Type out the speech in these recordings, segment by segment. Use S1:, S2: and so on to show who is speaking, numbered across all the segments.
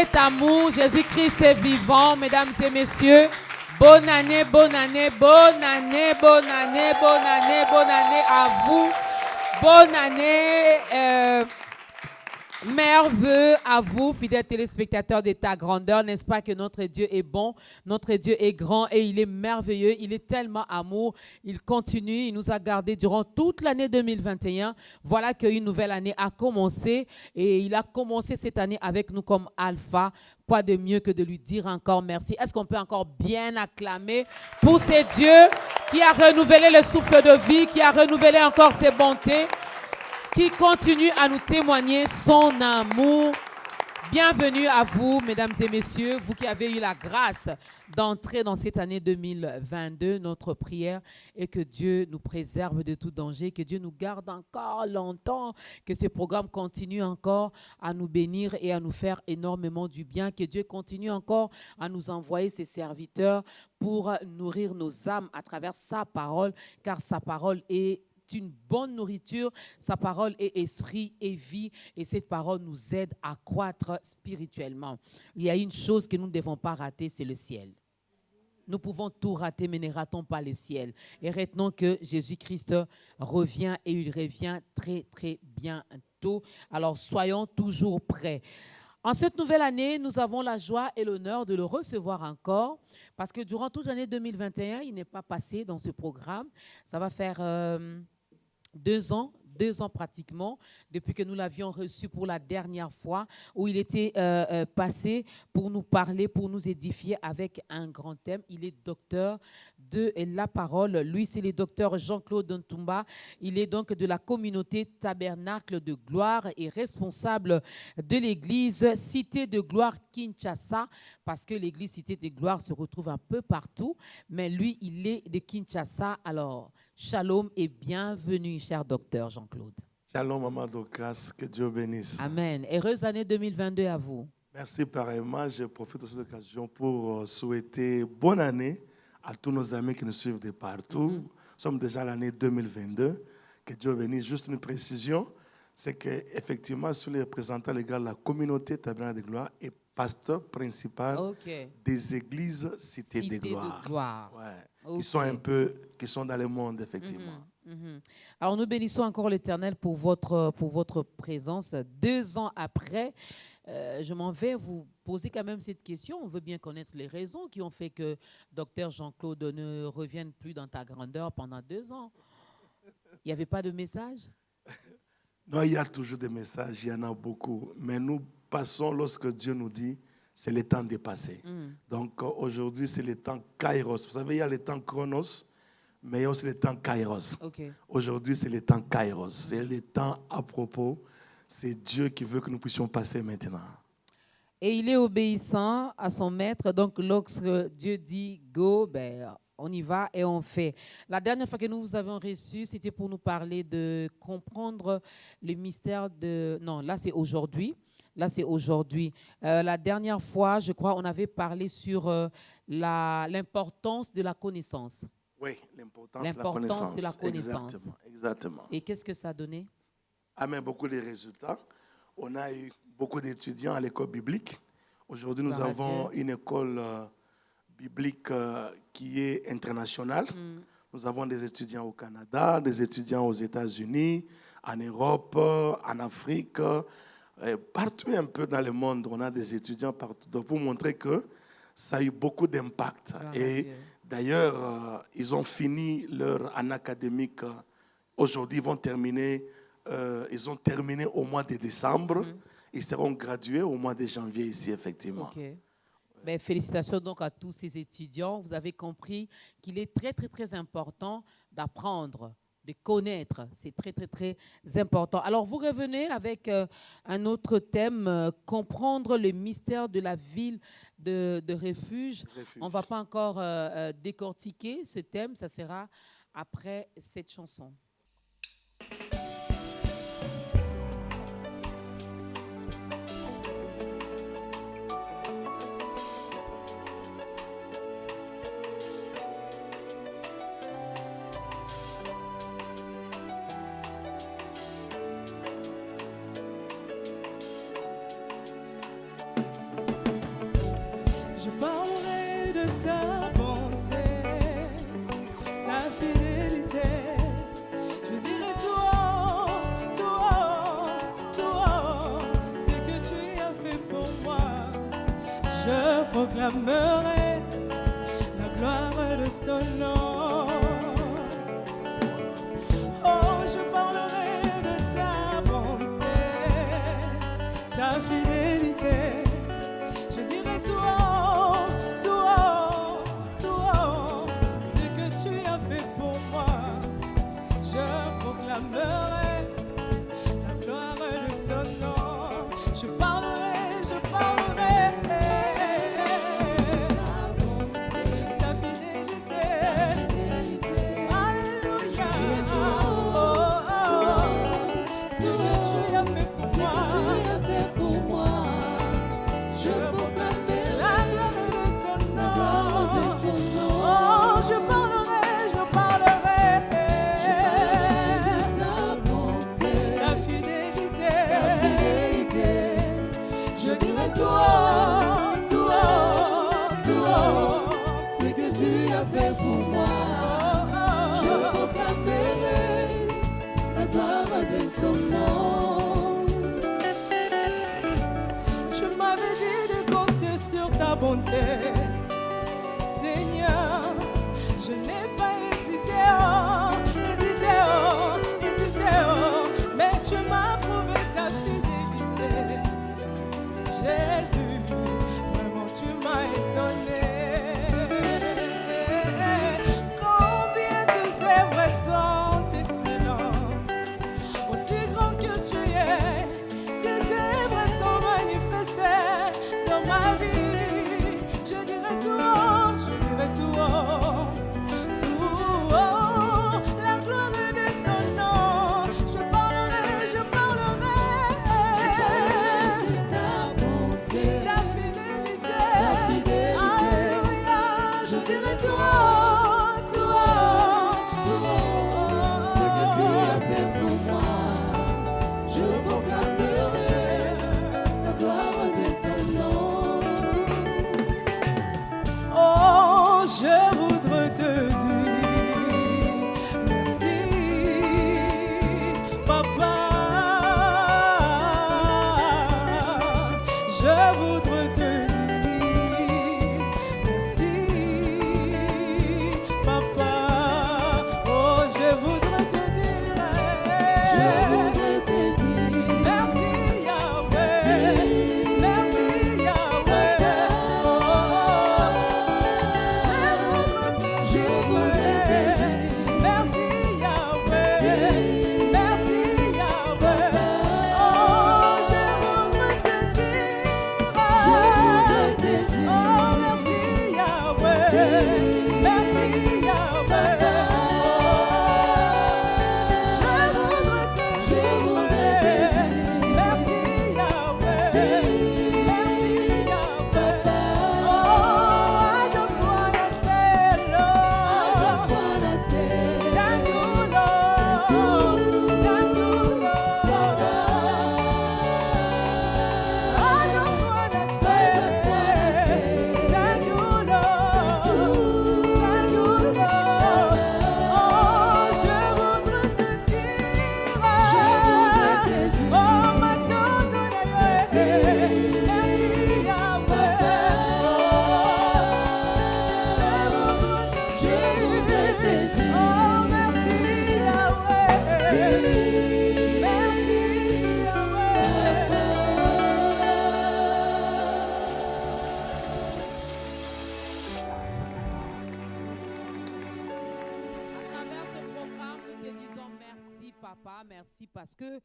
S1: est amour, Jésus-Christ est vivant, mesdames et messieurs. Bonne année, bonne année, bonne année, bonne année, bonne année, bonne année à vous. Bonne année. Merveilleux à vous, fidèles téléspectateurs de Ta Grandeur. N'est-ce pas que notre Dieu est bon, notre Dieu est grand et il est merveilleux. Il est tellement amour. Il continue, il nous a gardés durant toute l'année 2021. Voilà qu'une nouvelle année a commencé et il a commencé cette année avec nous comme Alpha. Quoi de mieux que de lui dire encore merci. Est-ce qu'on peut encore bien acclamer pour ce Dieu qui a renouvelé le souffle de vie, qui a renouvelé encore ses bontés, qui continue à nous témoigner son amour. Bienvenue à vous, mesdames et messieurs, vous qui avez eu la grâce d'entrer dans cette année 2022. Notre prière est que Dieu nous préserve de tout danger, que Dieu nous garde encore longtemps, que ce programme continue encore à nous bénir et à nous faire énormément du bien, que Dieu continue encore à nous envoyer ses serviteurs pour nourrir nos âmes à travers sa parole, car sa parole est une bonne nourriture, sa parole est esprit et vie et cette parole nous aide à croître spirituellement. Il y a une chose que nous ne devons pas rater, c'est le ciel. Nous pouvons tout rater, mais ne ratons pas le ciel. Et retenons que Jésus-Christ revient et il revient très, très bientôt. Alors, soyons toujours prêts. En cette nouvelle année, nous avons la joie et l'honneur de le recevoir encore parce que durant toute l'année 2021, il n'est pas passé dans ce programme. Ça va faire 2 ans pratiquement, depuis que nous l'avions reçu pour la dernière fois, où il était passé pour nous parler, pour nous édifier avec un grand thème. Il est docteur de la parole. Lui, c'est le docteur Jean-Claude Ntumba. Il est donc de la communauté Tabernacle de Gloire et responsable de l'église Cité de Gloire Kinshasa, parce que l'église Cité de Gloire se retrouve un peu partout, mais lui, il est de Kinshasa. Alors, shalom et bienvenue, cher docteur Jean-Claude.
S2: Shalom, maman Docas, que Dieu bénisse.
S1: Amen. Heureuse année 2022 à vous.
S2: Merci pareillement. Je profite de cette occasion pour souhaiter bonne année à tous nos amis qui nous suivent de partout. Nous sommes déjà à l'année 2022. Que Dieu bénisse. Juste une précision, c'est qu'effectivement, sur les représentants légaux de la communauté Tabernacle de Gloire et pasteur principal des églises Cité de Gloire. Ouais. Qui sont dans le monde, effectivement.
S1: Alors, nous bénissons encore l'Éternel pour votre présence. 2 ans après, je m'en vais vous poser quand même cette question. On veut bien connaître les raisons qui ont fait que Dr Jean-Claude ne revienne plus dans Ta Grandeur pendant 2 ans. Il n'y avait pas de message?
S2: Non, il y a toujours des messages, il y en a beaucoup. Mais nous passons lorsque Dieu nous dit, c'est le temps de passer. Donc aujourd'hui, c'est le temps Kairos. Vous savez, il y a le temps Chronos, mais il y a aussi le temps Kairos. Aujourd'hui, c'est le temps Kairos. C'est le temps à propos. C'est Dieu qui veut que nous puissions passer maintenant.
S1: Et il est obéissant à son maître. Donc, lorsque Dieu dit go, ben, on y va et on fait. La dernière fois que nous vous avons reçu, c'était pour nous parler de comprendre le mystère de... Non, là, c'est aujourd'hui. Là, c'est aujourd'hui. La dernière fois, je crois, on avait parlé sur l'importance de la connaissance.
S2: Oui, l'importance
S1: de la connaissance.
S2: Exactement.
S1: Et qu'est-ce que ça a donné?
S2: Mais beaucoup de résultats. On a eu beaucoup d'étudiants à l'école biblique. Aujourd'hui, nous avons une école biblique qui est internationale. Nous avons des étudiants au Canada, des étudiants aux États-Unis, en Europe, en Afrique, partout un peu dans le monde. On a des étudiants partout. Donc, pour montrer que ça a eu beaucoup d'impact. Et d'ailleurs, ils ont fini leur année académique. Aujourd'hui, ils ont terminé au mois de décembre. Ils seront gradués au mois de janvier ici, effectivement.
S1: Ben, félicitations donc à tous ces étudiants. Vous avez compris qu'il est très, très, très important d'apprendre, de connaître. C'est très, très, très important. Alors, vous revenez avec un autre thème, comprendre le mystère de la ville de refuge. On ne va pas encore décortiquer ce thème. Ça sera après cette chanson.
S3: proclamerai la gloire de ton nom. Oh, je parlerai de ta bonté, ta fidélité. Je dirai tout haut, tout haut, tout haut, ce que tu as fait pour moi. Je proclamerai la gloire de ton nom. Je parlerai ta fidélité. Alléluia. Oh, oh, ce que tu as fait pour moi. Je proclamerai la gloire de ton nom. Oh, je parlerai de ta bonté, ta fidélité. Je dirai tout haut, tout haut, tout haut, ce que tu as fait pour moi. Je proclamerai la gloire de ton nom. Je m'avais dit de compter sur ta bonté, Seigneur. Je n'ai pas hésité, mais tu m'as prouvé ta fidélité. Jésus, vraiment tu m'as étonné. Combien tes œuvres sont excellentes, aussi grand que tu es, tes œuvres sont manifestées dans ma vie. Je dirai tout haut, tout haut, la gloire de ton nom. Je parlerai de ta bonté, ta fidélité. Alléluia. Je dirai tout haut, tout haut, tout haut, ce que tu as fait pour moi. Je proclamerai la gloire de ton nom. Oh, je voudrais te dire merci, Papa. Je voudrais te dire merci, Papa. Oh, je voudrais te dire merci, Yahweh. Merci, Yahweh. Je voudrais te dire merci, Yahweh. Merci, Yahweh. Oh, je voudrais te dire oh, merci, Yahweh. Merci, Yahweh. Je voudrais te dire merci, Yahweh. Merci, Yahweh. Oh, I just wanna say, Lord, thank you, Lord. Thank you, Lord. I just wanna say, thank you, Lord. Thank you, Lord. Oh, je voudrais te dire, oh, ma tante, merci, Yahweh. Je voudrais te dire, oh, merci, Yahweh. Merci,
S1: À travers ce programme, nous te disons merci, Papa. Merci parce que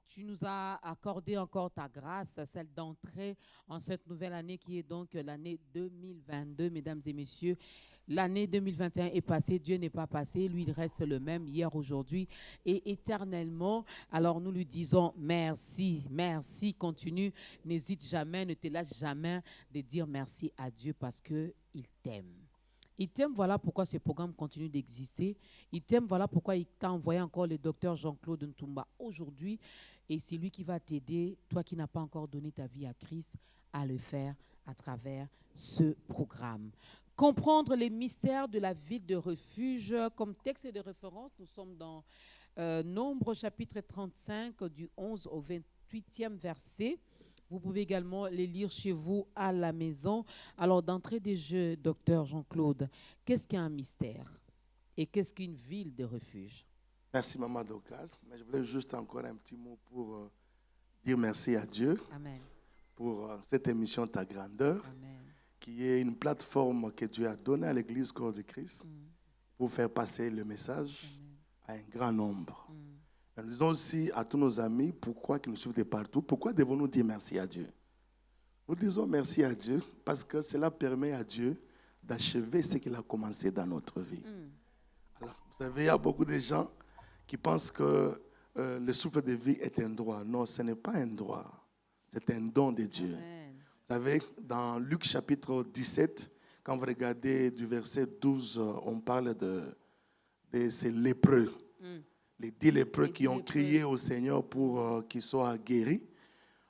S1: tu nous as accordé encore ta grâce, celle d'entrer en cette nouvelle année qui est donc l'année 2022, mesdames et messieurs. L'année 2021 est passée, Dieu n'est pas passé, lui il reste le même hier, aujourd'hui et éternellement. Alors nous lui disons merci, merci, continue, n'hésite jamais, ne te lâche jamais de dire merci à Dieu parce qu'il t'aime. Il t'aime, voilà pourquoi ce programme continue d'exister. Il t'aime, voilà pourquoi il t'a envoyé encore le docteur Jean-Claude Ntumba aujourd'hui. Et c'est lui qui va t'aider, toi qui n'as pas encore donné ta vie à Christ, à le faire à travers ce programme. Comprendre les mystères de la ville de refuge. Comme texte de référence, nous sommes dans Nombre chapitre 35 du 11 au 28e verset. Vous pouvez également les lire chez vous à la maison. Alors, d'entrée de jeu, docteur Jean-Claude, qu'est-ce qu'un mystère et qu'est-ce qu'une ville de refuge?
S2: Merci, Maman Docas. Mais je voulais juste encore un petit mot pour dire merci à Dieu
S1: Amen.
S2: pour cette émission Ta Grandeur,
S1: Amen.
S2: qui est une plateforme que Dieu a donnée à l'Église Corps de Christ pour faire passer le message à un grand nombre. Nous disons aussi à tous nos amis pourquoi ils nous suivent de partout, pourquoi devons-nous dire merci à Dieu? Nous disons merci à Dieu parce que cela permet à Dieu d'achever ce qu'il a commencé dans notre vie. Alors, vous savez, il y a beaucoup de gens qui pensent que le souffle de vie est un droit. Non, ce n'est pas un droit. C'est un don de Dieu.
S1: Amen.
S2: Vous savez, dans Luc chapitre 17, quand vous regardez du verset 12, on parle de ces lépreux. Les 10 lépreux qui ont crié au Seigneur pour qu'ils soient guéris.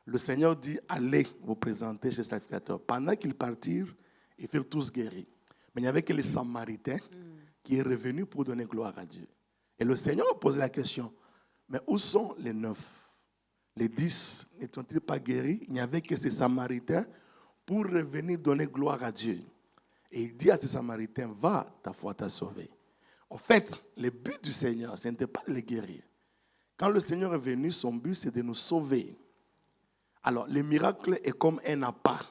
S2: Le Seigneur dit, allez vous présenter chez le sacrificateur. Pendant qu'ils partirent, ils furent tous guéris. Mais il n'y avait que les Samaritains qui est revenu pour donner gloire à Dieu. Et le Seigneur a posé la question, mais où sont les 9? Les 10 n'étaient-ils pas guéris? Il n'y avait que ces Samaritains pour revenir donner gloire à Dieu. Et il dit à ces Samaritains, va, ta foi t'a sauvé. En fait, le but du Seigneur, ce n'était pas de les guérir. Quand le Seigneur est venu, son but, c'est de nous sauver. Alors, le miracle est comme un appât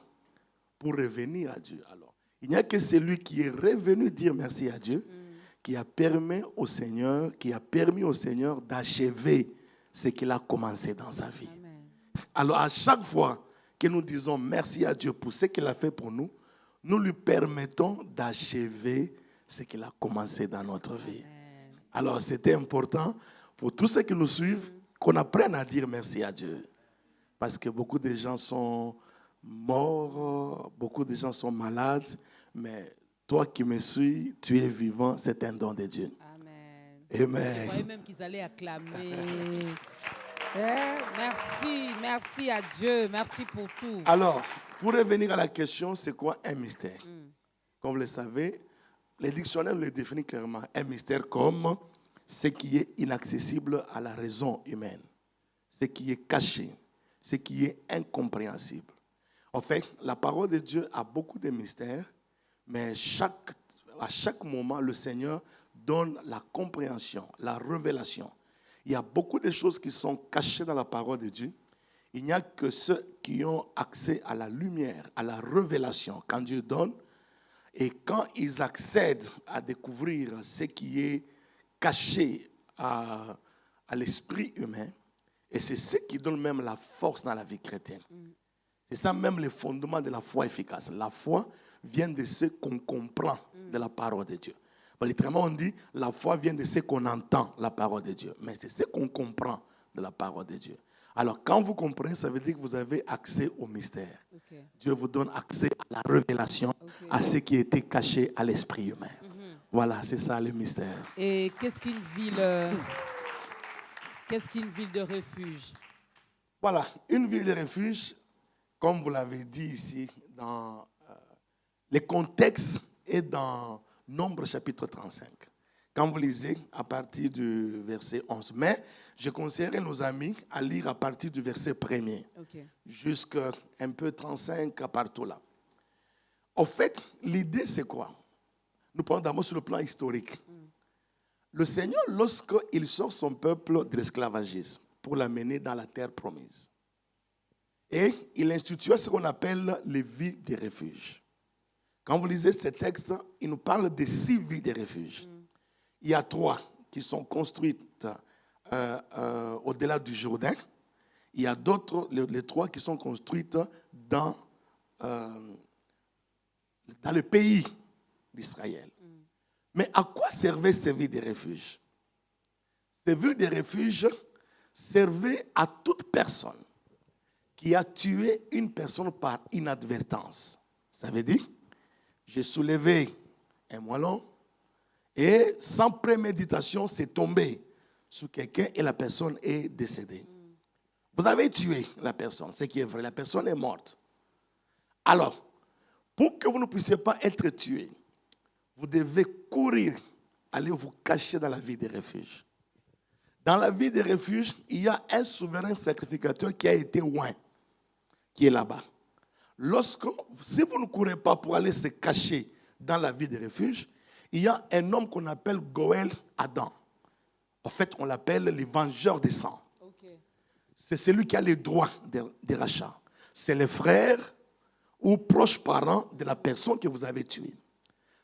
S2: pour revenir à Dieu. Alors, il n'y a que celui qui est revenu dire merci à Dieu, qui a permis au Seigneur d'achever ce qu'il a commencé dans sa vie.
S1: Amen.
S2: Alors, à chaque fois que nous disons merci à Dieu pour ce qu'il a fait pour nous, nous lui permettons d'achever ce qu'il a commencé dans notre vie.
S1: Amen.
S2: Alors, c'était important pour tous ceux qui nous suivent qu'on apprenne à dire merci à Dieu. Parce que beaucoup de gens sont morts, beaucoup de gens sont malades, mais toi qui me suis, tu es vivant, c'est un don de Dieu.
S1: Amen.
S2: Amen.
S1: Je croyais même qu'ils allaient acclamer. Merci à Dieu, merci pour tout.
S2: Alors, pour revenir à la question, c'est quoi un mystère? Comme vous le savez, les dictionnaires le définissent clairement. Un mystère comme ce qui est inaccessible à la raison humaine, ce qui est caché, ce qui est incompréhensible. En fait, la parole de Dieu a beaucoup de mystères, mais à chaque moment, le Seigneur donne la compréhension, la révélation. Il y a beaucoup de choses qui sont cachées dans la parole de Dieu. Il n'y a que ceux qui ont accès à la lumière, à la révélation, quand Dieu donne. Et quand ils accèdent à découvrir ce qui est caché à l'esprit humain, et c'est ce qui donne même la force dans la vie chrétienne. C'est ça même le fondement de la foi efficace. La foi vient de ce qu'on comprend de la parole de Dieu. Bon, littéralement, on dit la foi vient de ce qu'on entend, la parole de Dieu. Mais c'est ce qu'on comprend de la parole de Dieu. Alors, quand vous comprenez, ça veut dire que vous avez accès au mystère. Okay. Dieu vous donne accès à la révélation, à ce qui était caché à l'esprit humain. Voilà, c'est ça le mystère.
S1: Et qu'est-ce qu'une ville de refuge?
S2: Voilà, une ville de refuge, comme vous l'avez dit ici, dans le contexte est dans Nombre chapitre 35. Quand vous lisez à partir du verset 11. Mais je conseillerais nos amis à lire à partir du verset 1er jusqu'à un peu 35 à partout là. En fait, l'idée c'est quoi? Nous parlons d'abord sur le plan historique. Le Seigneur, lorsqu'il sort son peuple de l'esclavagisme pour l'amener dans la terre promise, et il institua ce qu'on appelle les villes de refuge. Quand vous lisez ce texte, il nous parle de 6 villes de refuge. Il y a 3 qui sont construites au-delà du Jourdain. Il y a d'autres, les 3 qui sont construites dans le pays d'Israël. Mais à quoi servaient ces villes de refuge? Ces villes de refuge servaient à toute personne qui a tué une personne par inadvertance. Ça veut dire, j'ai soulevé un moellon et sans préméditation, c'est tombé sur quelqu'un et la personne est décédée. Vous avez tué la personne, ce qui est vrai, la personne est morte. Alors, pour que vous ne puissiez pas être tué, vous devez courir, aller vous cacher dans la ville des refuges. Dans la ville des refuges, il y a un souverain sacrificateur qui a été oint. qui est là-bas. Si vous ne courez pas pour aller se cacher dans la ville de refuge, il y a un homme qu'on appelle Goël Adam. En fait, on l'appelle le vengeur des sangs. Okay. C'est celui qui a les droits des rachats. C'est le frère ou proche parent de la personne que vous avez tuée.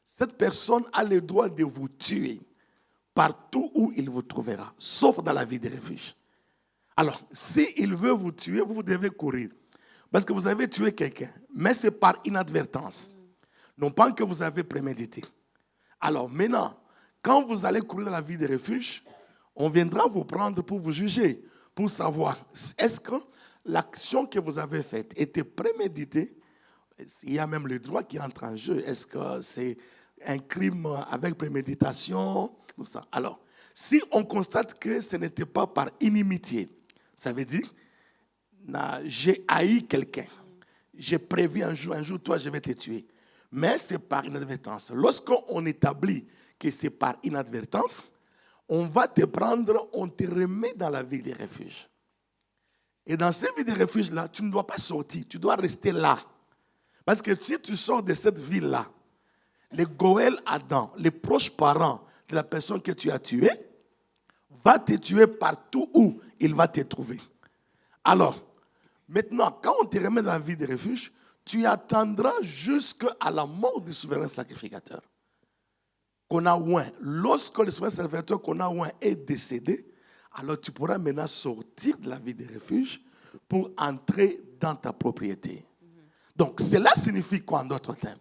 S2: Cette personne a le droit de vous tuer partout où il vous trouvera, sauf dans la ville de refuge. Alors, s'il veut vous tuer, vous devez courir. Parce que vous avez tué quelqu'un, mais c'est par inadvertance. Non pas que vous avez prémédité. Alors maintenant, quand vous allez courir dans la ville de refuge, on viendra vous prendre pour vous juger, pour savoir est-ce que l'action que vous avez faite était préméditée. Il y a même le droit qui entre en jeu. Est-ce que c'est un crime avec préméditation, tout ça. Alors, si on constate que ce n'était pas par inimitié, ça veut dire j'ai haï quelqu'un. J'ai prévu un jour, toi, je vais te tuer. Mais c'est par inadvertance. Lorsqu'on établit que c'est par inadvertance, on va te prendre, on te remet dans la ville de refuge. Et dans cette ville de refuge-là, tu ne dois pas sortir, tu dois rester là. Parce que si tu sors de cette ville-là, le Goël Adam, les proches parents de la personne que tu as tuée, va te tuer partout où il va te trouver. Alors, maintenant, quand on te remet dans la ville de refuge, tu attendras jusqu'à la mort du souverain sacrificateur qu'on a oint. Lorsque le souverain sacrificateur qu'on a oint est décédé, alors tu pourras maintenant sortir de la ville de refuge pour entrer dans ta propriété. Donc, cela signifie quoi en d'autres termes?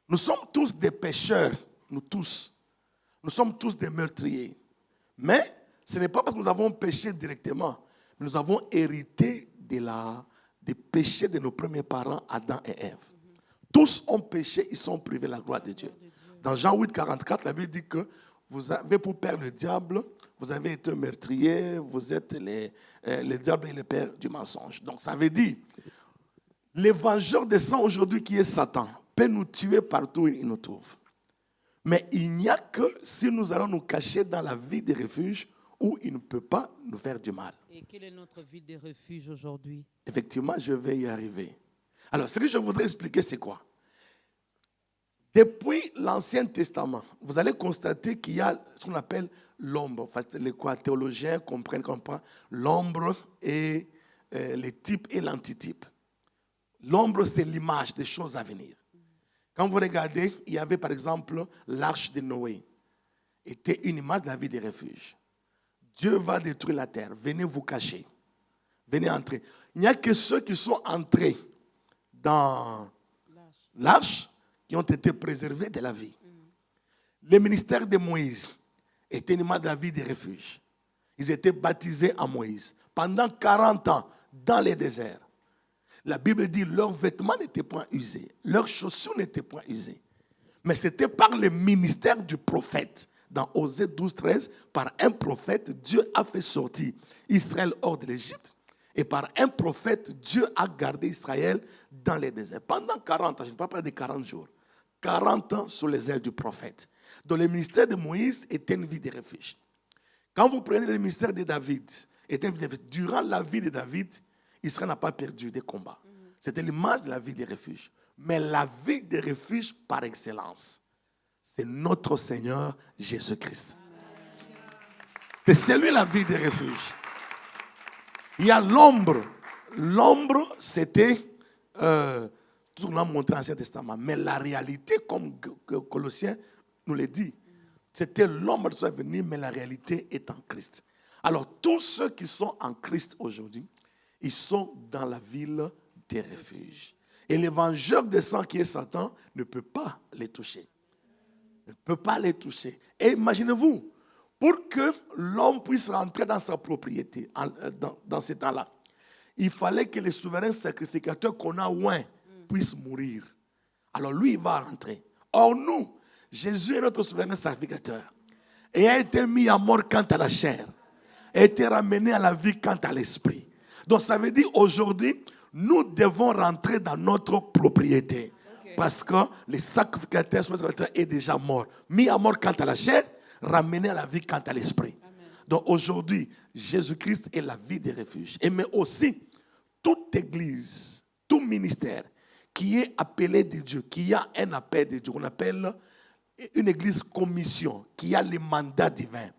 S2: Nous sommes tous des pécheurs, nous tous. Nous sommes tous des meurtriers. Mais ce n'est pas parce que nous avons péché directement, mais nous avons hérité des péchés de nos premiers parents, Adam et Ève. Tous ont péché, ils sont privés de la gloire de Dieu. Dans Jean 8, 44, la Bible dit que vous avez pour père le diable, vous avez été meurtrier, vous êtes le diable et le père du mensonge. Donc ça veut dire, le vengeur des sangs aujourd'hui qui est Satan peut nous tuer partout où il nous trouve. Mais il n'y a que si nous allons nous cacher dans la ville de refuge où il ne peut pas nous faire du mal.
S1: Et quelle est notre ville de refuge aujourd'hui? Effectivement,
S2: je vais y arriver. Alors, ce que je voudrais expliquer, c'est quoi? Depuis l'Ancien Testament, vous allez constater qu'il y a ce qu'on appelle l'ombre. Enfin, les théologiens comprennent l'ombre et les types et l'antitype. L'ombre, c'est l'image des choses à venir. Quand vous regardez, il y avait par exemple l'arche de Noé. C'était une image de la vie des refuges. Dieu va détruire la terre. Venez vous cacher. Venez entrer. Il n'y a que ceux qui sont entrés dans l'arche qui ont été préservés de la vie. Le ministère de Moïse était une image de la vie des refuges. Ils étaient baptisés à Moïse. Pendant 40 ans, dans les déserts. La Bible dit que leurs vêtements n'étaient point usés. Leurs chaussures n'étaient point usées. Mais c'était par le ministère du prophète. Dans Osée 12, 13, par un prophète, Dieu a fait sortir Israël hors de l'Égypte. Et par un prophète, Dieu a gardé Israël dans les déserts. Pendant 40 ans, je ne parle pas de 40 jours. 40 ans sous les ailes du prophète. Donc le ministère de Moïse était une vie de refuge. Quand vous prenez le ministère de David, durant la vie de David, Israël n'a pas perdu des combats. C'était l'image de la vie des refuges. Mais la vie des refuges par excellence, c'est notre Seigneur Jésus-Christ. C'est celui la vie des refuges. Il y a l'ombre. L'ombre, c'était, tout on a montré dans l'Ancien Testament, mais la réalité, comme Colossiens nous le dit, c'était l'ombre de son avenir, mais la réalité est en Christ. Alors, tous ceux qui sont en Christ aujourd'hui, ils sont dans la ville des refuges. Et le vengeur des sangs qui est Satan ne peut pas les toucher. Ne peut pas les toucher. Et imaginez-vous, pour que l'homme puisse rentrer dans sa propriété, dans ce temps-là, il fallait que le souverain sacrificateur qu'on a oint puisse mourir. Alors lui, il va rentrer. Or nous, Jésus est notre souverain sacrificateur. Et a été mis à mort quant à la chair. A été ramené à la vie quant à l'esprit. Donc ça veut dire aujourd'hui, nous devons rentrer dans notre propriété. Okay. Parce que le sacrificateur est déjà mort. Mis à mort quant à la chair, ramené à la vie quant à l'esprit. Donc aujourd'hui, Jésus-Christ est la vie des refuges. Et mais aussi, toute église, tout ministère qui est appelé de Dieu, qui a un appel de Dieu, on appelle une église commission, qui a le mandat divin.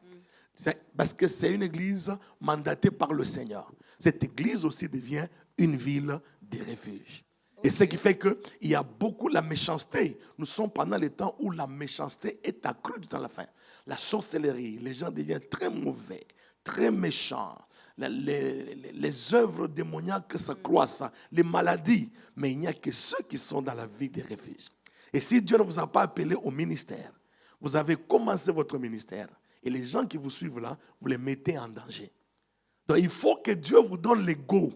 S2: Parce que c'est une église mandatée par le Seigneur. Cette église aussi devient une ville de refuge. Et ce qui fait qu'il y a beaucoup la méchanceté. Nous sommes pendant les temps où la méchanceté est accrue dans la fin. La sorcellerie, les gens deviennent très mauvais, très méchants. Les œuvres démoniaques s'accroissent, les maladies. Mais il n'y a que ceux qui sont dans la vie des refuges. Et si Dieu ne vous a pas appelé au ministère, vous avez commencé votre ministère. Et les gens qui vous suivent là, vous les mettez en danger. Donc il faut que Dieu vous donne l'ego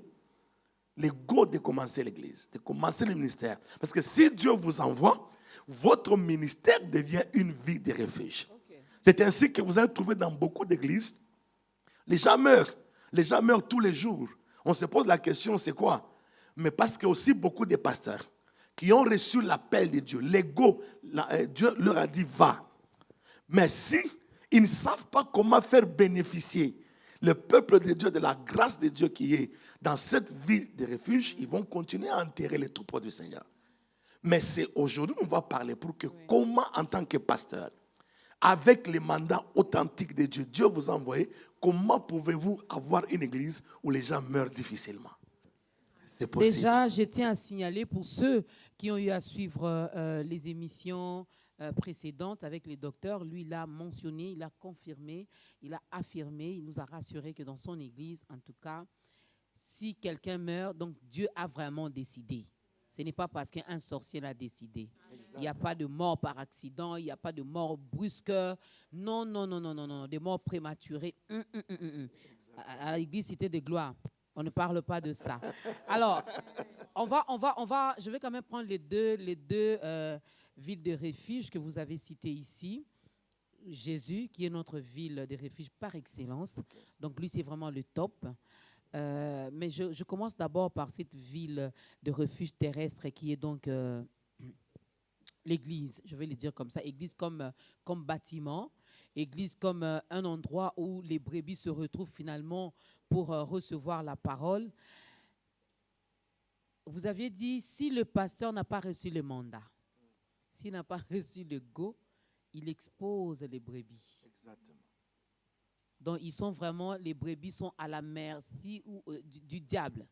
S2: de commencer l'église, de commencer le ministère. Parce que si Dieu vous envoie, votre ministère devient une vie de refuge. Okay. C'est ainsi que vous allez trouver dans beaucoup d'églises, les gens meurent tous les jours. On se pose la question, c'est quoi? Mais parce qu'il y a aussi beaucoup de pasteurs qui ont reçu l'appel de Dieu. L'ego, Dieu leur a dit, va. Mais si ils ne savent pas comment faire bénéficier le peuple de Dieu de la grâce de Dieu qui est dans cette ville de refuge, ils vont continuer à enterrer les troupeaux du Seigneur. Mais c'est aujourd'hui qu'on va parler pour que comment, en tant que pasteur, avec les mandats authentiques de Dieu, Dieu vous a envoyé, comment pouvez-vous avoir une église où les gens meurent difficilement? C'est possible.
S1: Déjà, je tiens à signaler pour ceux qui ont eu à suivre les émissions précédentes avec les docteurs, lui, il a mentionné, il a confirmé, il a affirmé, il nous a rassuré que dans son église, en tout cas, si quelqu'un meurt, donc Dieu a vraiment décidé. Ce n'est pas parce qu'un sorcier l'a décidé. Exactement. Il n'y a pas de mort par accident, il n'y a pas de mort brusque. Non, des morts prématurées. À l'église Cité de Gloire, on ne parle pas de ça. Alors, je vais quand même prendre les deux villes de refuge que vous avez citées ici. Jésus, qui est notre ville de refuge par excellence. Donc, lui, c'est vraiment le top. Mais je commence d'abord par cette ville de refuge terrestre qui est donc l'église, je vais le dire comme ça, église comme bâtiment, église comme un endroit où les brebis se retrouvent finalement pour recevoir la parole. Vous aviez dit, si le pasteur n'a pas reçu le mandat, s'il n'a pas reçu le go, il expose les brebis.
S2: Exactement.
S1: Donc, les brebis sont à la merci du diable.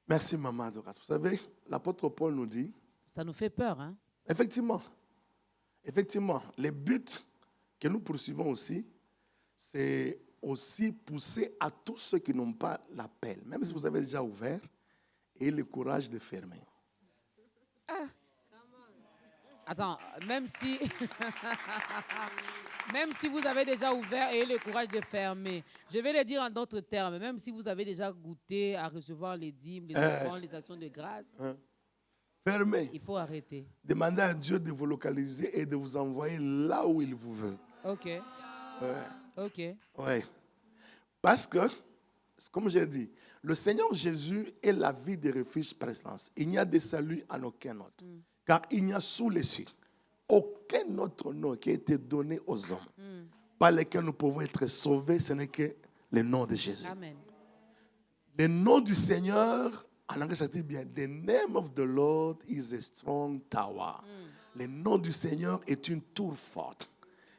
S2: Merci, Maman Doras. Vous savez, l'apôtre Paul nous dit...
S1: Ça nous fait peur, hein?
S2: Effectivement. Les buts que nous poursuivons aussi, c'est aussi pousser à tous ceux qui n'ont pas l'appel, même si vous avez déjà ouvert, et le courage de fermer.
S1: Ah. Attends, même si vous avez déjà ouvert et le courage de fermer, je vais le dire en d'autres termes, même si vous avez déjà goûté à recevoir les dîmes, les offrandes, les actions de grâce,
S2: fermez.
S1: Il faut arrêter.
S2: Demandez à Dieu de vous localiser et de vous envoyer là où il vous veut.
S1: OK. OK.
S2: Ouais. Parce que, comme j'ai dit, le Seigneur Jésus est la vie de refuge par excellence. Il n'y a de salut en aucun autre. Car il n'y a sous les cieux aucun autre nom qui a été donné aux hommes par lesquels nous pouvons être sauvés, ce n'est que le nom de Jésus.
S1: Amen.
S2: Le nom du Seigneur, en anglais ça dit bien, the name of the Lord is a strong tower. Le nom du Seigneur est une tour forte.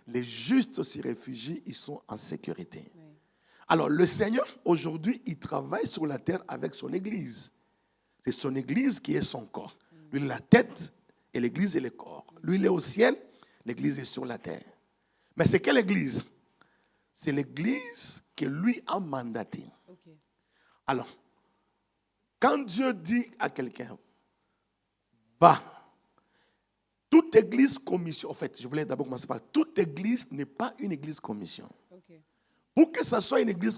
S2: Les justes s'y réfugient, ils sont en sécurité. Oui. Alors le Seigneur, aujourd'hui, il travaille sur la terre avec son Église. C'est son Église qui est son corps. Lui, la tête, et l'Église est le corps. Lui, il est au ciel, l'Église est sur la terre. Mais c'est quelle Église? C'est l'Église que lui a mandatée. Okay. Alors, quand Dieu dit à quelqu'un, va, toute Église commission, en fait, je voulais d'abord commencer par, toute Église n'est pas une Église commission. Okay. Pour que ça soit une Église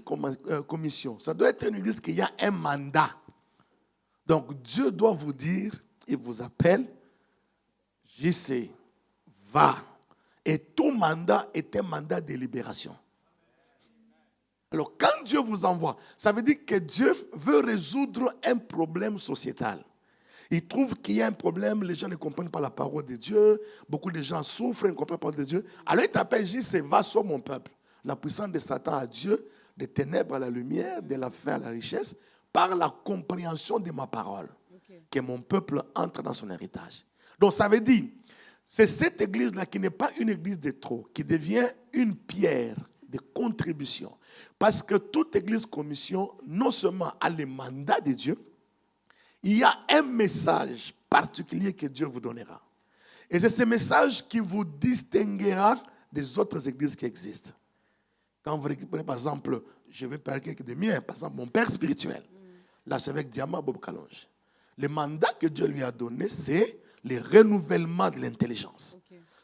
S2: commission, ça doit être une Église qui a un mandat. Donc, Dieu doit vous dire, il vous appelle, JC, va. Et tout mandat est un mandat de libération. Alors, quand Dieu vous envoie, ça veut dire que Dieu veut résoudre un problème sociétal. Il trouve qu'il y a un problème, les gens ne comprennent pas la parole de Dieu, beaucoup de gens souffrent, ils ne comprennent pas la parole de Dieu. Alors, il t'appelle, JC, va sur mon peuple. La puissance de Satan à Dieu, des ténèbres à la lumière, de la faim à la richesse, par la compréhension de ma parole que mon peuple entre dans son héritage. Donc ça veut dire, c'est cette église-là qui n'est pas une église de trop, qui devient une pierre de contribution. Parce que toute église commission, non seulement a le mandat de Dieu, il y a un message particulier que Dieu vous donnera. Et c'est ce message qui vous distinguera des autres églises qui existent. Quand vous récupérez, par exemple, je vais parler quelques de miens, par exemple, mon père spirituel, l'archevêque Diama Bob Kalonge. Le mandat que Dieu lui a donné, c'est le renouvellement de l'intelligence.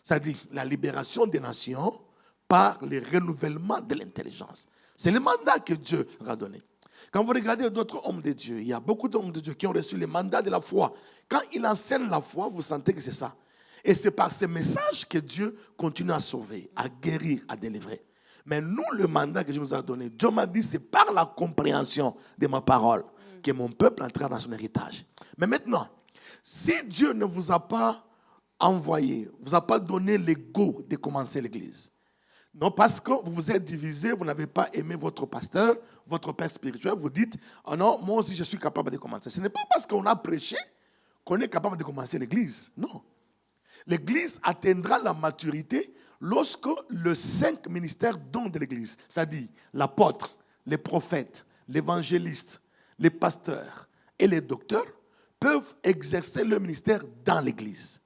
S2: C'est-à-dire la libération des nations par le renouvellement de l'intelligence. C'est le mandat que Dieu leur a donné. Quand vous regardez d'autres hommes de Dieu, il y a beaucoup d'hommes de Dieu qui ont reçu le mandat de la foi. Quand ils enseignent la foi, vous sentez que c'est ça. Et c'est par ces messages que Dieu continue à sauver, à guérir, à délivrer. Mais nous, le mandat que Dieu nous a donné, Dieu m'a dit, c'est par la compréhension de ma parole que mon peuple entrera dans son héritage. Mais maintenant, si Dieu ne vous a pas envoyé, vous a pas donné le go de commencer l'église, non, parce que vous vous êtes divisé, vous n'avez pas aimé votre pasteur, votre père spirituel, vous dites, oh non, moi aussi je suis capable de commencer. Ce n'est pas parce qu'on a prêché qu'on est capable de commencer l'église. Non. L'église atteindra la maturité lorsque les 5 ministères dont de l'église, c'est-à-dire l'apôtre, les prophètes, l'évangéliste, les pasteurs et les docteurs, peuvent exercer leur ministère dans l'église.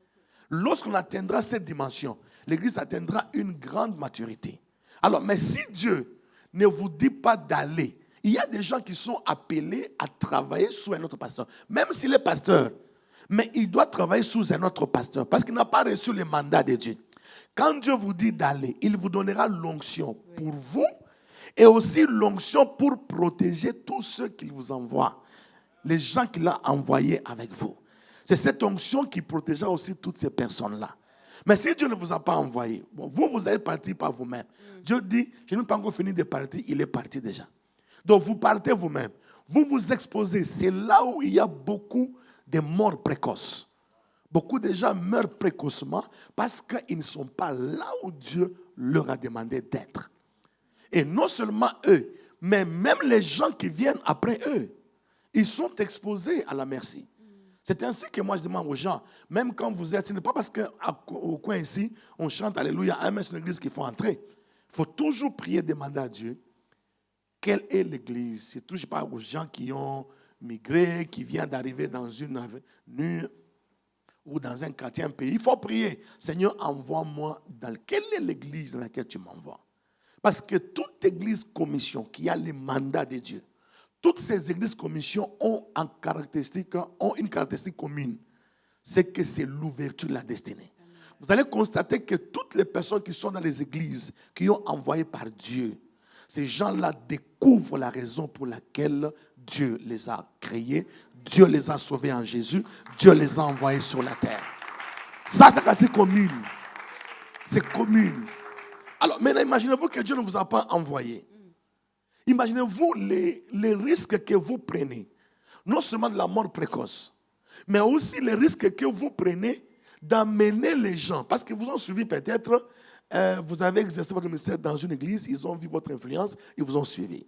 S2: Lorsqu'on atteindra cette dimension, l'église atteindra une grande maturité. Alors, mais si Dieu ne vous dit pas d'aller, il y a des gens qui sont appelés à travailler sous un autre pasteur, même s'il est pasteur, mais il doit travailler sous un autre pasteur parce qu'il n'a pas reçu le mandat de Dieu. Quand Dieu vous dit d'aller, il vous donnera l'onction pour vous et aussi l'onction pour protéger tous ceux qu'il vous envoie, les gens qu'il a envoyés avec vous. C'est cette onction qui protégera aussi toutes ces personnes-là. Mais si Dieu ne vous a pas envoyé, bon, vous allez partir par vous-même. Dieu dit, je n'ai pas encore fini de partir, il est parti déjà. Donc vous partez vous-même. Vous vous exposez. C'est là où il y a beaucoup de morts précoces. Beaucoup de gens meurent précocement parce qu'ils ne sont pas là où Dieu leur a demandé d'être. Et non seulement eux, mais même les gens qui viennent après eux, ils sont exposés à la merci. C'est ainsi que moi je demande aux gens, même quand vous êtes, ce n'est pas parce qu'au coin ici, on chante Alléluia, Amen, c'est une église qu'il faut entrer. Il faut toujours prier, demander à Dieu, quelle est l'église? C'est toujours pas aux gens qui ont migré, qui viennent d'arriver dans une avenue ou dans un quartier, un pays. Il faut prier, Seigneur, envoie-moi dans quelle est l'église dans laquelle tu m'envoies? Parce que toute église commission qui a le mandat de Dieu, toutes ces églises commissions ont une caractéristique commune. C'est que c'est l'ouverture de la destinée. Vous allez constater que toutes les personnes qui sont dans les églises, qui ont envoyé par Dieu, ces gens-là découvrent la raison pour laquelle Dieu les a créés, Dieu les a sauvés en Jésus, Dieu les a envoyés sur la terre. Ça, c'est commune. C'est commune. Alors, maintenant, imaginez-vous que Dieu ne vous a pas envoyé. Imaginez-vous les risques que vous prenez. Non seulement de la mort précoce, mais aussi les risques que vous prenez d'amener les gens. Parce qu'ils vous ont suivi peut-être, vous avez exercé votre ministère dans une église, ils ont vu votre influence, ils vous ont suivi.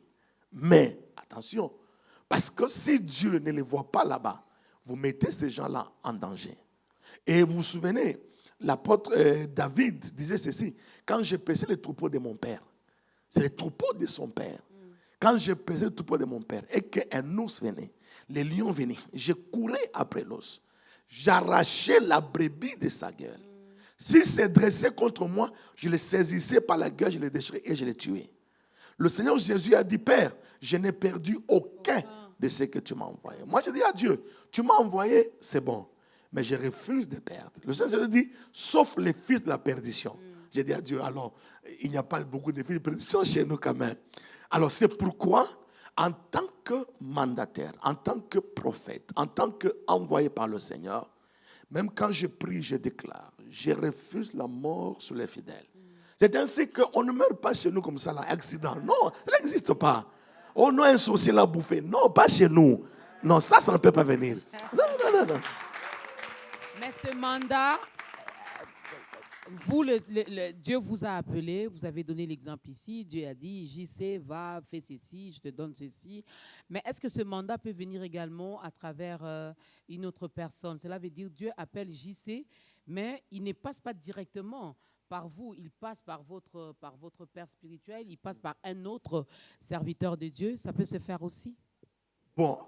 S2: Mais, attention, parce que si Dieu ne les voit pas là-bas, vous mettez ces gens-là en danger. Et vous vous souvenez, l'apôtre David disait ceci, quand j'ai paissé les troupeaux de mon père, c'est les troupeaux de son père. Quand j'ai pesé le troupeau de mon père et qu'un ours venait, les lions venaient, je courais après l'os. J'arrachais la brebis de sa gueule. S'il s'est dressé contre moi, je le saisissais par la gueule, je le déchirais et je le tuais. Le Seigneur Jésus a dit, Père, je n'ai perdu aucun de ce que tu m'as envoyé. Moi, je dis à Dieu, tu m'as envoyé, c'est bon, mais je refuse de perdre. Le Seigneur Jésus dit, sauf les fils de la perdition. J'ai dit à Dieu, alors, il n'y a pas beaucoup de fils de perdition chez nous quand même. Alors, c'est pourquoi, en tant que mandataire, en tant que prophète, en tant qu'envoyé par le Seigneur, même quand je prie, je déclare, je refuse la mort sur les fidèles. C'est ainsi qu'on ne meurt pas chez nous comme ça, là, accident. Non, ça n'existe pas. Oh non, un sorcier l'a bouffé. Non, pas chez nous. Non, ça ne peut pas venir. Non.
S1: Mais ce mandat, Vous, Dieu vous a appelé, vous avez donné l'exemple ici. Dieu a dit, JC, va, fais ceci, je te donne ceci. Mais est-ce que ce mandat peut venir également à travers une autre personne? Cela veut dire Dieu appelle JC, mais il ne passe pas directement par vous, il passe par votre père spirituel, il passe par un autre serviteur de Dieu. Ça peut se faire aussi?
S2: Bon.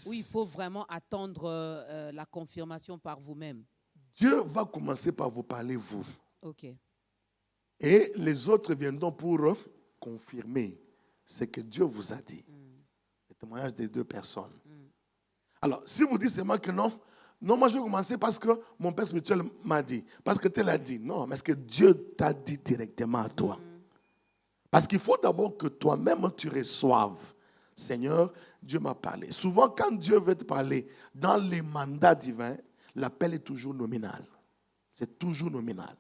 S1: Ou il faut vraiment attendre la confirmation par vous-même?
S2: Dieu va commencer par vous parler, vous.
S1: OK.
S2: Et les autres viendront pour confirmer ce que Dieu vous a dit. Le témoignage des deux personnes. Alors, si vous dites seulement que non, moi je vais commencer parce que mon père spirituel m'a dit, parce que tel a dit. Non, mais est-ce que Dieu t'a dit directement à toi? Parce qu'il faut d'abord que toi-même tu reçoives. Seigneur, Dieu m'a parlé. Souvent, quand Dieu veut te parler dans les mandats divins, l'appel est toujours nominal. C'est toujours nominal.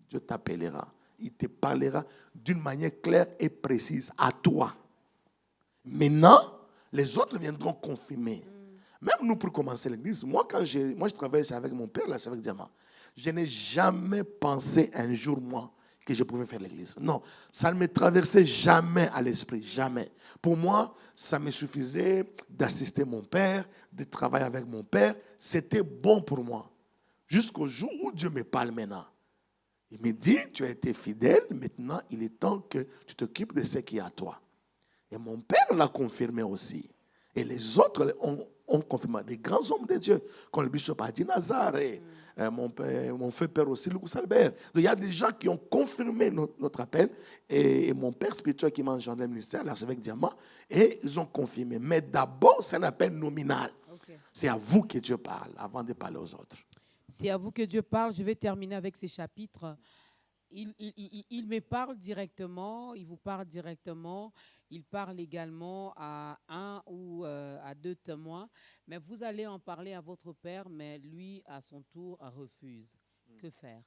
S2: Dieu t'appellera. Il te parlera d'une manière claire et précise à toi. Maintenant, les autres viendront confirmer. Même nous, pour commencer l'église, moi, je travaillais avec mon père, là, avec Diamant. Je n'ai jamais pensé un jour, moi, que je pouvais faire l'église. Non, ça ne me traversait jamais à l'esprit, jamais. Pour moi, ça me suffisait d'assister mon père, de travailler avec mon père. C'était bon pour moi. Jusqu'au jour où Dieu me parle maintenant. Il me dit, tu as été fidèle, maintenant il est temps que tu t'occupes de ce qui est à toi. Et mon père l'a confirmé aussi. Et les autres ont confirmé. Des grands hommes de Dieu, comme le bishop Adi Nazar et mon frère père aussi, Lucas Albert. Donc, il y a des gens qui ont confirmé notre appel. Et mon père spirituel qui m'a engendré le ministère, l'archevêque Diamant, et ils ont confirmé. Mais d'abord, c'est un appel nominal. Okay. C'est à vous que Dieu parle, avant de parler aux autres.
S1: C'est à vous que Dieu parle. Je vais terminer avec ces chapitres. Il me parle directement, il vous parle directement, il parle également à un ou à deux témoins, mais vous allez en parler à votre père, mais lui, à son tour, refuse. Que faire?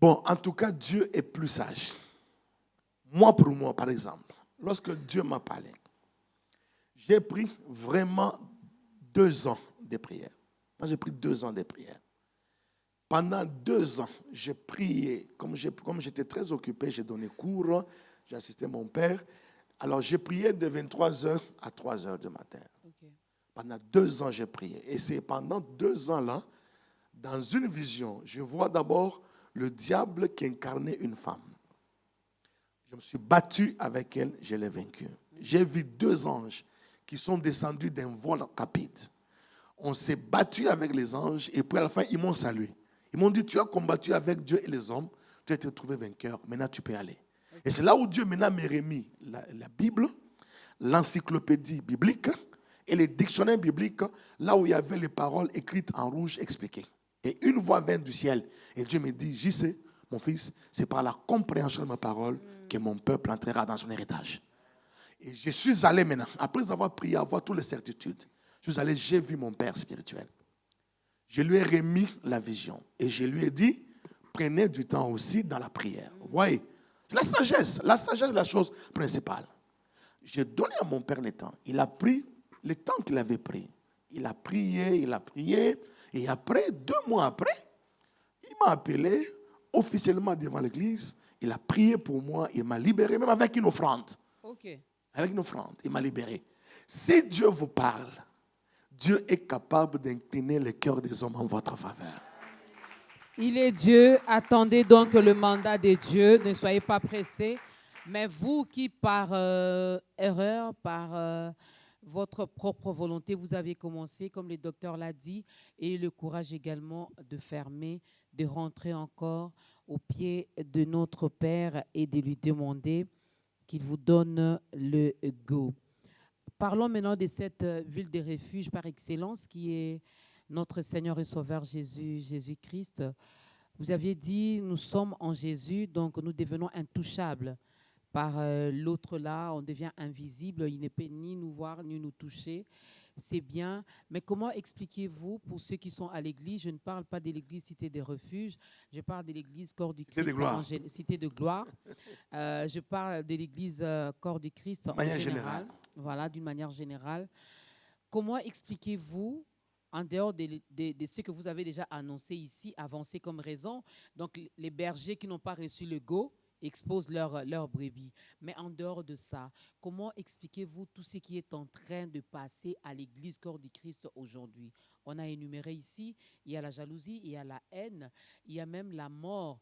S2: Bon, en tout cas, Dieu est plus sage. Moi, pour moi, par exemple, lorsque Dieu m'a parlé, j'ai pris vraiment 2 ans de prière. Moi, j'ai pris 2 ans de prière. Pendant 2 ans, j'ai prié. Comme j'étais très occupé, j'ai donné cours, j'ai assisté mon père. Alors, j'ai prié de 23h à 3h du matin. Okay. Pendant 2 ans, j'ai prié. Et c'est pendant 2 ans-là, dans une vision, je vois d'abord le diable qui incarnait une femme. Je me suis battu avec elle, je l'ai vaincue. J'ai vu 2 anges qui sont descendus d'un vol rapide. On s'est battu avec les anges et puis à la fin, ils m'ont salué. Ils m'ont dit, tu as combattu avec Dieu et les hommes, tu as été trouvé vainqueur, maintenant tu peux aller. Okay. Et c'est là où Dieu maintenant m'a remis la Bible, l'encyclopédie biblique et les dictionnaires bibliques, là où il y avait les paroles écrites en rouge expliquées. Et une voix vint du ciel et Dieu me dit, j'y sais, mon fils, c'est par la compréhension de ma parole que mon peuple entrera dans son héritage. Et je suis allé maintenant, après avoir prié, avoir toutes les certitudes, je suis allé, j'ai vu mon père spirituel. Je lui ai remis la vision et je lui ai dit, prenez du temps aussi dans la prière. Vous voyez, c'est la sagesse est la chose principale. J'ai donné à mon père le temps. Il a pris le temps qu'il avait pris. Il a prié, et après, 2 mois après, il m'a appelé officiellement devant l'église. Il a prié pour moi, il m'a libéré, même avec une offrande.
S1: Okay.
S2: Avec une offrande, il m'a libéré. Si Dieu vous parle, Dieu est capable d'incliner le cœur des hommes en votre faveur.
S1: Il est Dieu. Attendez donc le mandat de Dieu. Ne soyez pas pressés. Mais vous qui, par erreur, par votre propre volonté, vous avez commencé, comme le docteur l'a dit, et le courage également de fermer, de rentrer encore au pied de notre Père et de lui demander qu'il vous donne le go. Parlons maintenant de cette ville de refuge par excellence qui est notre Seigneur et Sauveur Jésus-Christ. Vous aviez dit, nous sommes en Jésus, donc nous devenons intouchables. Par l'autre là, on devient invisible, il ne peut ni nous voir, ni nous toucher. C'est bien, mais comment expliquez-vous pour ceux qui sont à l'église? Je ne parle pas de l'église Cité des Refuges, je parle de l'église Corps du Christ, Cité de Gloire. Je parle de l'église Corps du Christ en général. Voilà, d'une manière générale. Comment expliquez-vous en dehors de ce que vous avez déjà annoncé ici, avancé comme raison, donc les bergers qui n'ont pas reçu le go exposent leurs brebis. Mais en dehors de ça, comment expliquez-vous tout ce qui est en train de passer à l'Église Corps du Christ aujourd'hui? On a énuméré ici, il y a la jalousie, il y a la haine, il y a même la mort,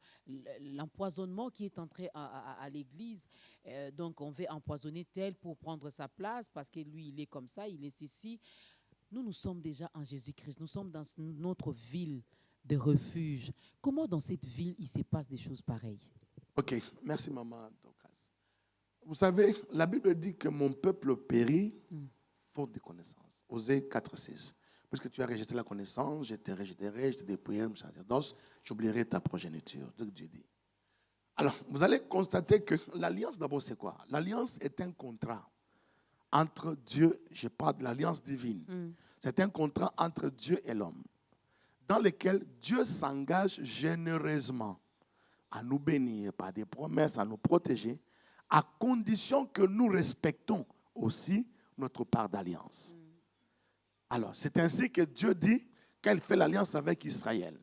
S1: l'empoisonnement qui est entré à l'Église. Donc on veut empoisonner tel pour prendre sa place parce que lui, il est comme ça, il est ceci. Nous sommes déjà en Jésus-Christ. Nous sommes dans notre ville de refuge. Comment dans cette ville, il se passe des choses pareilles?
S2: Ok, merci maman Dorcas. Vous savez, la Bible dit que mon peuple périt faute de connaissance. Osée 4,6. Puisque tu as rejeté la connaissance, je te rejetterai, je te dépouillerai, j'oublierai ta progéniture. Donc Dieu dit. Alors, vous allez constater que l'alliance, d'abord, c'est quoi? L'alliance est un contrat entre Dieu, je parle de l'alliance divine. C'est un contrat entre Dieu et l'homme, dans lequel Dieu s'engage généreusement à nous bénir par des promesses, à nous protéger, à condition que nous respectons aussi notre part d'alliance. Alors, c'est ainsi que Dieu dit qu'elle fait l'alliance avec Israël.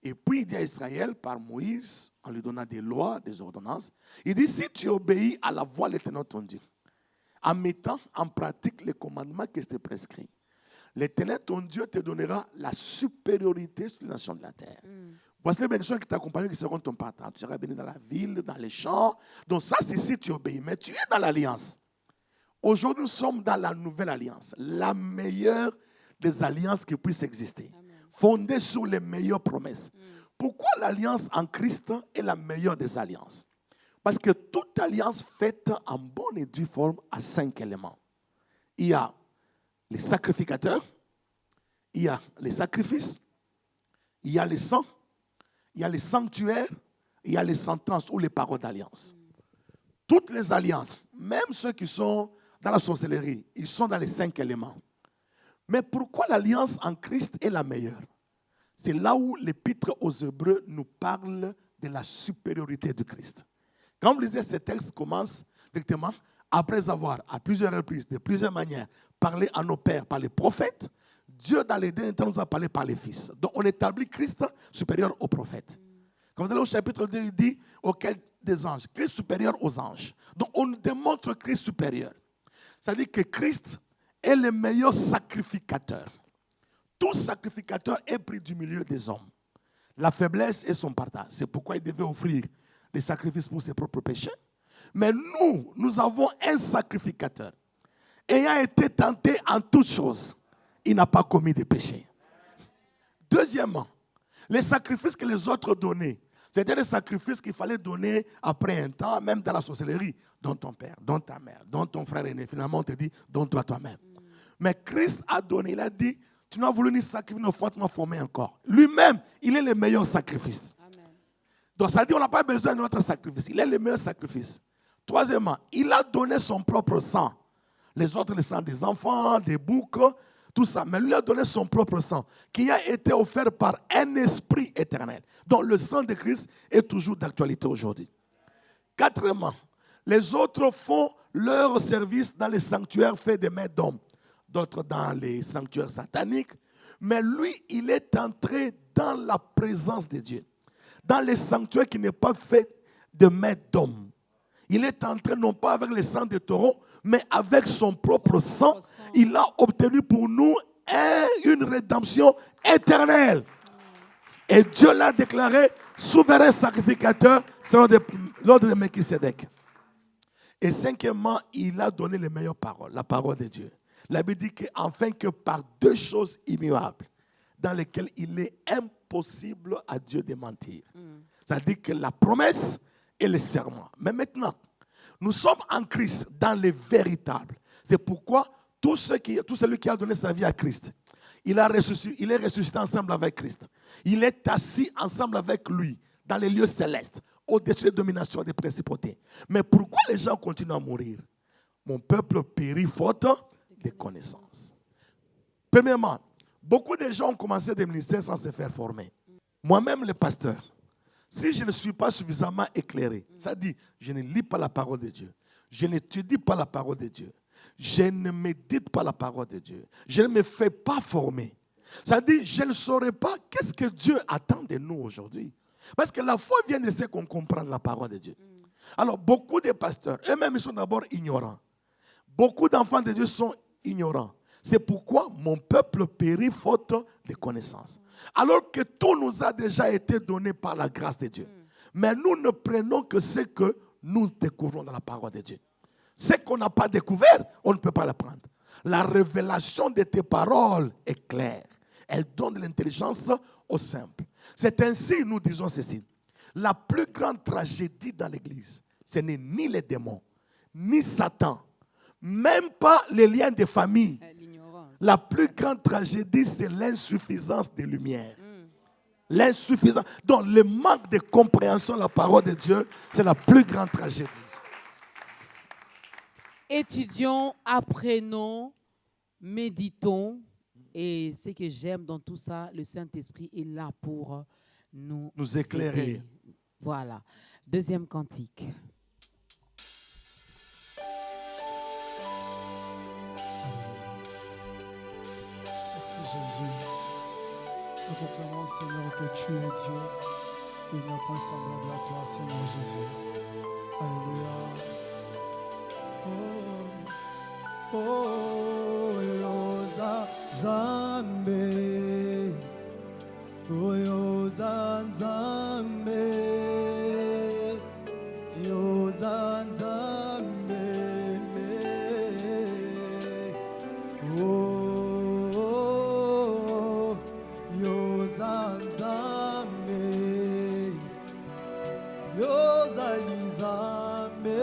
S2: Et puis, il dit à Israël, par Moïse, en lui donnant des lois, des ordonnances, il dit, si tu obéis à la voix de l'Éternel ton Dieu, en mettant en pratique les commandements qui étaient prescrits, l'Éternel ton Dieu te donnera la supériorité sur les nations de la terre. Voici les bénédictions qui t'accompagnent, qui seront ton partage. Tu seras béni dans la ville, dans les champs. Donc ça, c'est si tu obéis. Mais tu es dans l'alliance. Aujourd'hui, nous sommes dans la nouvelle alliance. La meilleure des alliances qui puissent exister. Amen. Fondée sur les meilleures promesses. Pourquoi l'alliance en Christ est la meilleure des alliances? Parce que toute alliance faite en bonne et due forme a 5 éléments. Il y a les sacrificateurs, il y a les sacrifices, il y a les sangs, il y a les sanctuaires, il y a les sentences ou les paroles d'alliance. Toutes les alliances, même ceux qui sont dans la sorcellerie, ils sont dans les 5 éléments. Mais pourquoi l'alliance en Christ est la meilleure? C'est là où l'épître aux Hébreux nous parle de la supériorité de Christ. Quand vous lisez ce texte, commence directement, après avoir à plusieurs reprises, de plusieurs manières, parlé à nos pères par les prophètes, Dieu dans les derniers temps nous a parlé par les fils. Donc on établit Christ supérieur aux prophètes. Comme vous allez au chapitre 2, il dit auquel des anges, Christ supérieur aux anges. Donc on nous démontre Christ supérieur. C'est-à-dire que Christ est le meilleur sacrificateur. Tout sacrificateur est pris du milieu des hommes. La faiblesse est son partage. C'est pourquoi il devait offrir des sacrifices pour ses propres péchés. Mais nous avons un sacrificateur. Ayant été tenté en toutes choses, il n'a pas commis de péché. Deuxièmement, les sacrifices que les autres donnaient, c'était des sacrifices qu'il fallait donner après un temps, même dans la sorcellerie. Donne ton père, donne ta mère, donne ton frère aîné. Finalement, on te dit, donne-toi toi-même. Mais Christ a donné, il a dit, tu n'as voulu ni sacrifier, ni fortement formé encore. Lui-même, il est le meilleur sacrifice. Amen. Donc ça dit, on n'a pas besoin de notre sacrifice. Il est le meilleur sacrifice. Troisièmement, il a donné son propre sang. Les autres, le sang des enfants, des boucs, tout ça. Mais lui a donné son propre sang, qui a été offert par un esprit éternel. Donc le sang de Christ est toujours d'actualité aujourd'hui. Quatrièmement, les autres font leur service dans les sanctuaires faits de mains d'hommes. D'autres dans les sanctuaires sataniques. Mais lui, il est entré dans la présence de Dieu. Dans les sanctuaires qui n'est pas fait de mains d'hommes. Il est entré non pas avec le sang de taureau, mais avec son propre sang. Il a obtenu pour nous une rédemption éternelle. Et Dieu l'a déclaré souverain sacrificateur selon l'ordre de Melchisédek. Et cinquièmement, il a donné les meilleures paroles, la parole de Dieu. La Bible dit qu'enfin que par 2 choses immuables, dans lesquelles il est impossible à Dieu de mentir. C'est-à-dire que la promesse et le serment. Mais maintenant, nous sommes en Christ dans les véritables. C'est pourquoi tout celui qui a donné sa vie à Christ, il est ressuscité ensemble avec Christ. Il est assis ensemble avec lui dans les lieux célestes, au-dessus des dominations des principautés. Mais pourquoi les gens continuent à mourir? Mon peuple périt faute de connaissances. Premièrement, beaucoup de gens ont commencé des ministères sans se faire former. Moi-même, le pasteur, si je ne suis pas suffisamment éclairé, ça dit, je ne lis pas la parole de Dieu, je n'étudie pas la parole de Dieu, je ne médite pas la parole de Dieu, je ne me fais pas former, Ça dit, je ne saurais pas qu'est-ce que Dieu attend de nous aujourd'hui. Parce que la foi vient de ce qu'on comprend la parole de Dieu. Alors, beaucoup de pasteurs, eux-mêmes, ils sont d'abord ignorants. Beaucoup d'enfants de Dieu sont ignorants. C'est pourquoi mon peuple périt faute de connaissances. Alors que tout nous a déjà été donné par la grâce de Dieu. Mais nous ne prenons que ce que nous découvrons dans la parole de Dieu. Ce qu'on n'a pas découvert, on ne peut pas l'apprendre. La révélation de tes paroles est claire. Elle donne de l'intelligence aux simples. C'est ainsi, nous disons ceci. La plus grande tragédie dans l'Église, ce n'est ni les démons, ni Satan, même pas les liens de famille. La plus grande tragédie, c'est l'insuffisance des lumières. L'insuffisance. Donc, le manque de compréhension de la parole de Dieu, c'est la plus grande tragédie.
S1: Étudions, apprenons, méditons. Et ce que j'aime dans tout ça, le Saint-Esprit est là pour nous
S2: éclairer.
S1: aider. Voilà. Deuxième cantique.
S3: Merci Jésus. Nous proclamons, Seigneur, que tu es Dieu. Il n'y a pas semblable à toi, Seigneur Jésus. Alléluia. Oh, oh, Yosa Zambe. Oh, Yosa Zambe. Yosa Zambe. Oh, Yosa Zambe. Yosa Lizambe.